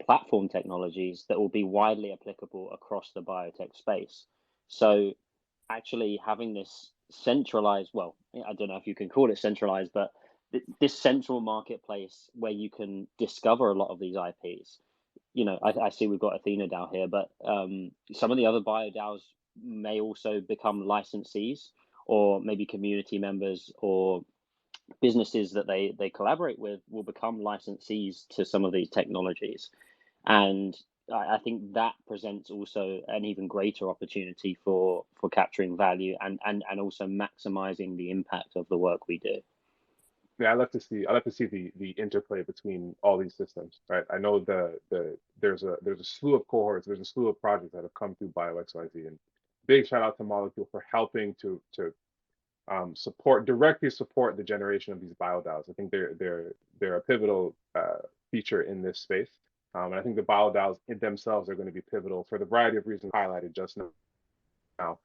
[SPEAKER 3] platform technologies that will be widely applicable across the biotech space. So actually having this centralized, well, I don't know if you can call it centralized, but this central marketplace where you can discover a lot of these IPs. I see we've got Athena DAO here, but some of the other bio DAOs may also become licensees, or maybe community members or businesses that they collaborate with will become licensees to some of these technologies. And I think that presents also an even greater opportunity for capturing value and also maximizing the impact of the work we do.
[SPEAKER 1] Yeah, I love to see the interplay between all these systems, right? I know there's a slew of cohorts, there's a slew of projects that have come through BioXYZ, and big shout out to Molecule for helping to directly support the generation of these BioDAOs. I think they're a pivotal feature in this space, and I think the BioDAOs in themselves are going to be pivotal for the variety of reasons highlighted just now.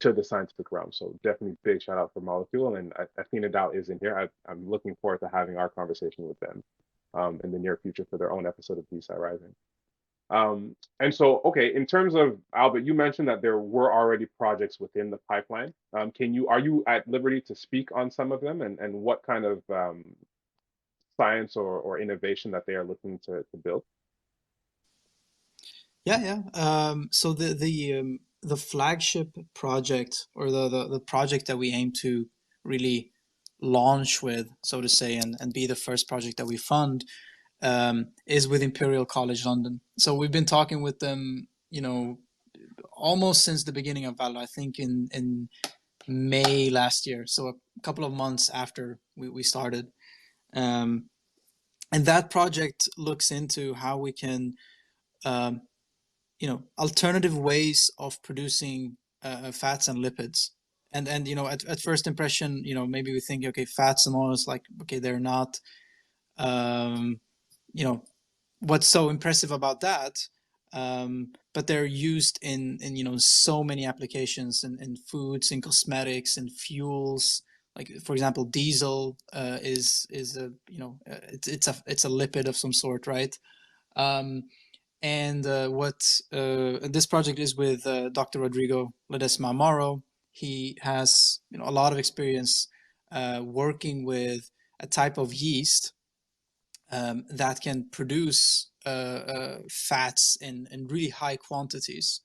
[SPEAKER 1] To the scientific realm. So definitely big shout out for Molecule, and Athena DAO is in here. I'm looking forward to having our conversation with them in the near future for their own episode of DeSci Rising. And so, okay, in terms of Albert, you mentioned that there were already projects within the pipeline. Are you at liberty to speak on some of them and what kind of science or innovation that they are looking to build?
[SPEAKER 2] Yeah. So the flagship project, or the project that we aim to really launch with, so to say, and be the first project that we fund, is with Imperial College London. So we've been talking with them, almost since the beginning of ValleyDAO, I think in May last year. So a couple of months after we started. And that project looks into how we can alternative ways of producing fats and lipids. And at first impression, maybe we think, okay, fats and oils, like, okay, they're not what's so impressive about that, but they're used in so many applications, in foods, in cosmetics, in fuels. Like, for example, diesel is a it's a lipid of some sort, right? And this project is with Dr. Rodrigo Ledesma Amaro. He has a lot of experience working with a type of yeast that can produce fats in really high quantities.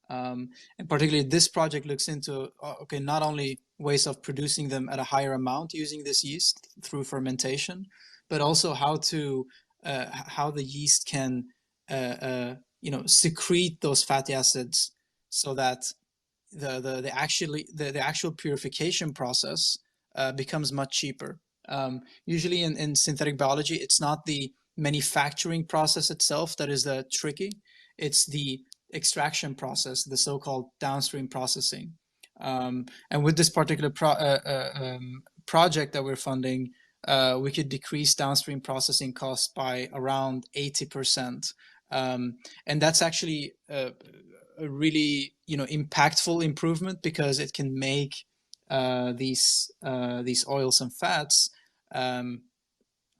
[SPEAKER 2] And particularly this project looks into, okay, not only ways of producing them at a higher amount using this yeast through fermentation, but also how the yeast can secrete those fatty acids so that the actual purification process becomes much cheaper. Usually in synthetic biology, it's not the manufacturing process itself that is tricky. It's the extraction process, the so-called downstream processing. And with this particular project that we're funding, we could decrease downstream processing costs by around 80%. And that's actually a really impactful improvement, because it can make these oils and fats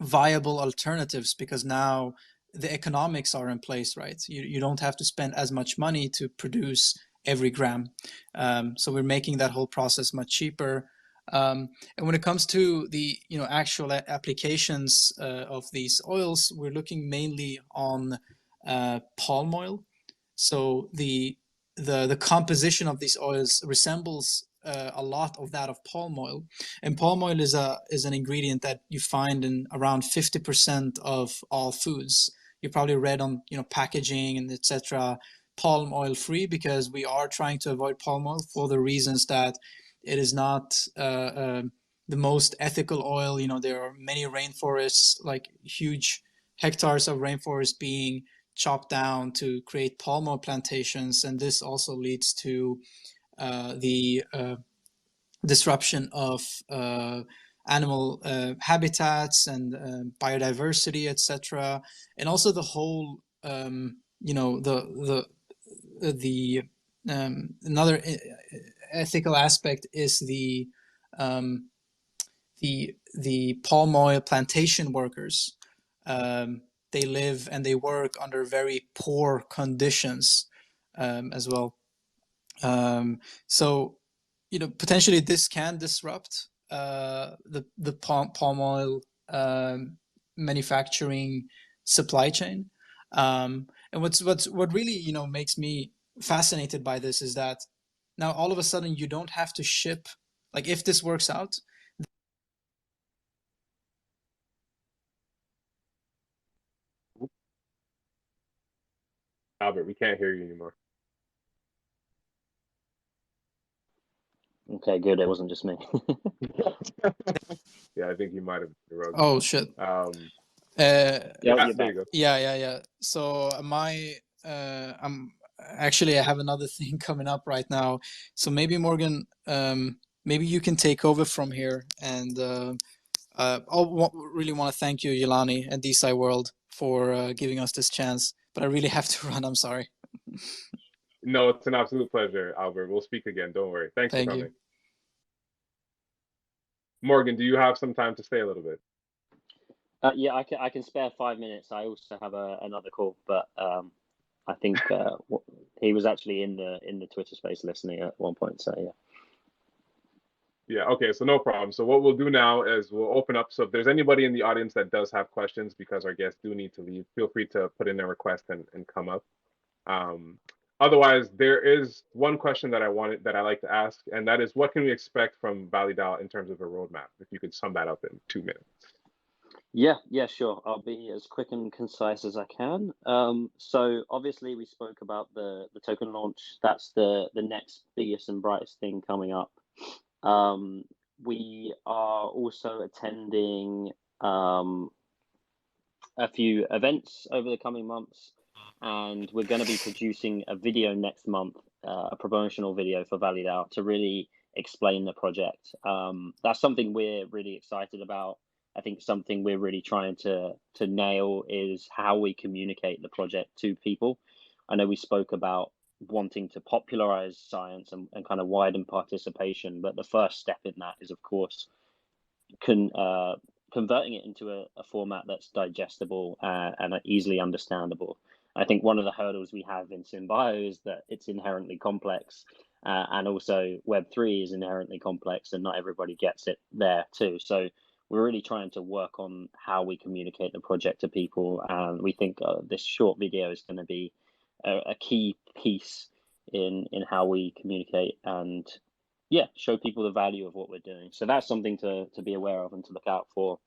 [SPEAKER 2] viable alternatives, because now the economics are in place, right? You don't have to spend as much money to produce every gram. So we're making that whole process much cheaper. And when it comes to the actual applications of these oils, we're looking mainly on palm oil. So the composition of these oils resembles a lot of that of palm oil, and palm oil is an ingredient that you find in around 50% of all foods. You probably read on packaging and etc. palm oil free, because we are trying to avoid palm oil for the reasons that it is not the most ethical oil. You know, there are many rainforests, like huge hectares of rainforest being chopped down to create palm oil plantations, and this also leads to the disruption of animal habitats and biodiversity, etc. And also the whole, you know, the another ethical aspect is um, the palm oil plantation workers. They live and they work under very poor conditions as well. So, you know, potentially this can disrupt the palm oil manufacturing supply chain. And what really, you know, makes me fascinated by this is that now all of a sudden you don't have to ship, like if this works out.
[SPEAKER 1] Albert, we can't hear you anymore.
[SPEAKER 3] Okay, good. It wasn't just me.
[SPEAKER 1] Yeah, I think you might have interrupted.
[SPEAKER 2] Oh shit.
[SPEAKER 3] Yeah,
[SPEAKER 1] Yeah,
[SPEAKER 3] you're
[SPEAKER 1] there
[SPEAKER 3] back.
[SPEAKER 1] you go.
[SPEAKER 2] Yeah. So I'm actually, I have another thing coming up right now. So maybe Morgan, maybe you can take over from here. And really want to thank you, Yelani and DeSci World, for giving us this chance. But I really have to run. I'm sorry.
[SPEAKER 1] No, it's an absolute pleasure, Albert. We'll speak again. Don't worry. Thanks for
[SPEAKER 2] Thank you.
[SPEAKER 1] coming. Morgan, do you have some time to stay a little bit?
[SPEAKER 3] Yeah, I can spare 5 minutes. I also have another call, but I think he was actually in the Twitter space listening at one point. So yeah.
[SPEAKER 1] Yeah, okay, so no problem. So what we'll do now is we'll open up. So if there's anybody in the audience that does have questions, because our guests do need to leave, feel free to put in their request and come up. Otherwise, there is one question that I like to ask, and that is, what can we expect from ValleyDAO in terms of a roadmap? If you could sum that up in 2 minutes.
[SPEAKER 3] Yeah, sure. I'll be as quick and concise as I can. So obviously we spoke about the token launch. That's the next biggest and brightest thing coming up. We are also attending a few events over the coming months, and we're going to be producing a video next month, a promotional video for ValleyDAO to really explain the project. That's something we're really excited about. I think something we're really trying to nail is how we communicate the project to people. I know we spoke about wanting to popularize science and kind of widen participation, but the first step in that is, of course, converting it into a format that's digestible and easily understandable. I think one of the hurdles we have in SynBio is that it's inherently complex, and also Web3 is inherently complex, and not everybody gets it there too. So we're really trying to work on how we communicate the project to people, and we think this short video is going to be a key piece in how we communicate and show people the value of what we're doing. So that's something to be aware of and to look out for.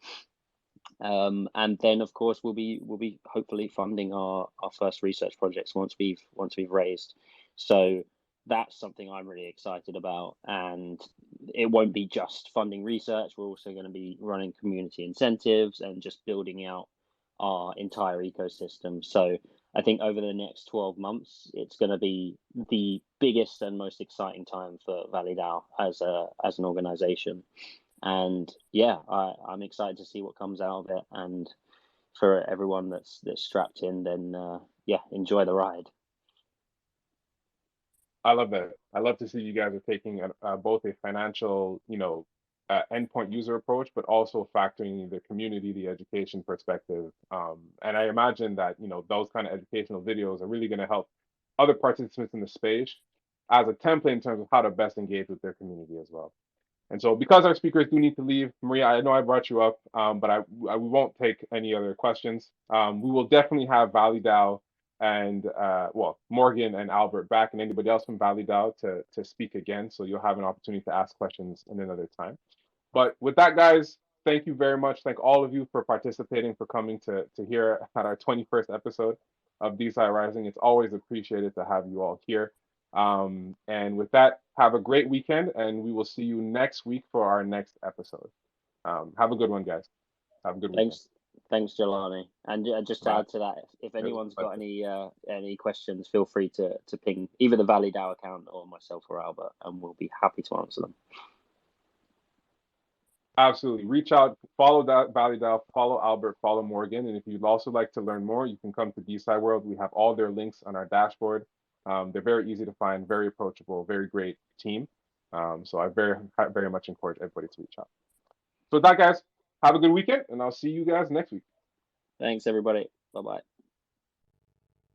[SPEAKER 3] And then of course we'll be hopefully funding our first research projects once we've raised. So that's something I'm really excited about, and it won't be just funding research. We're also going to be running community incentives and just building out our entire ecosystem. So I think over the next 12 months, it's going to be the biggest and most exciting time for ValleyDAO as an organization. And yeah, I'm excited to see what comes out of it. And for everyone that's strapped in, then enjoy the ride.
[SPEAKER 1] I love that. I love to see you guys are taking both a financial, endpoint user approach, but also factoring the community, the education perspective. And I imagine that, those kind of educational videos are really going to help other participants in the space as a template in terms of how to best engage with their community as well. And so because our speakers do need to leave, Maria, I know I brought you up, but we won't take any other questions. We will definitely have ValleyDAO and Morgan and Albert back, and anybody else from ValleyDAO to speak again. So you'll have an opportunity to ask questions in another time. But with that, guys, thank you very much. Thank all of you for participating, for coming to hear at our 21st episode. of DeSci Rising. It's always appreciated to have you all here. And with that, have a great weekend, and we will see you next week for our next episode. Have a good one, guys. Have a good weekend.
[SPEAKER 3] Thanks, Jelani. And just to add to that, if anyone's got any questions, feel free to ping either the ValleyDAO account or myself or Albert, and we'll be happy to answer them.
[SPEAKER 1] Absolutely. Reach out, follow that ValleyDAO, follow Albert, follow Morgan. And if you'd also like to learn more, you can come to DeSci World. We have all their links on our dashboard. They're very easy to find, very approachable, very great team. So I very much encourage everybody to reach out. So with that, guys, have a good weekend, and I'll see you guys next week.
[SPEAKER 3] Thanks, everybody. Bye-bye.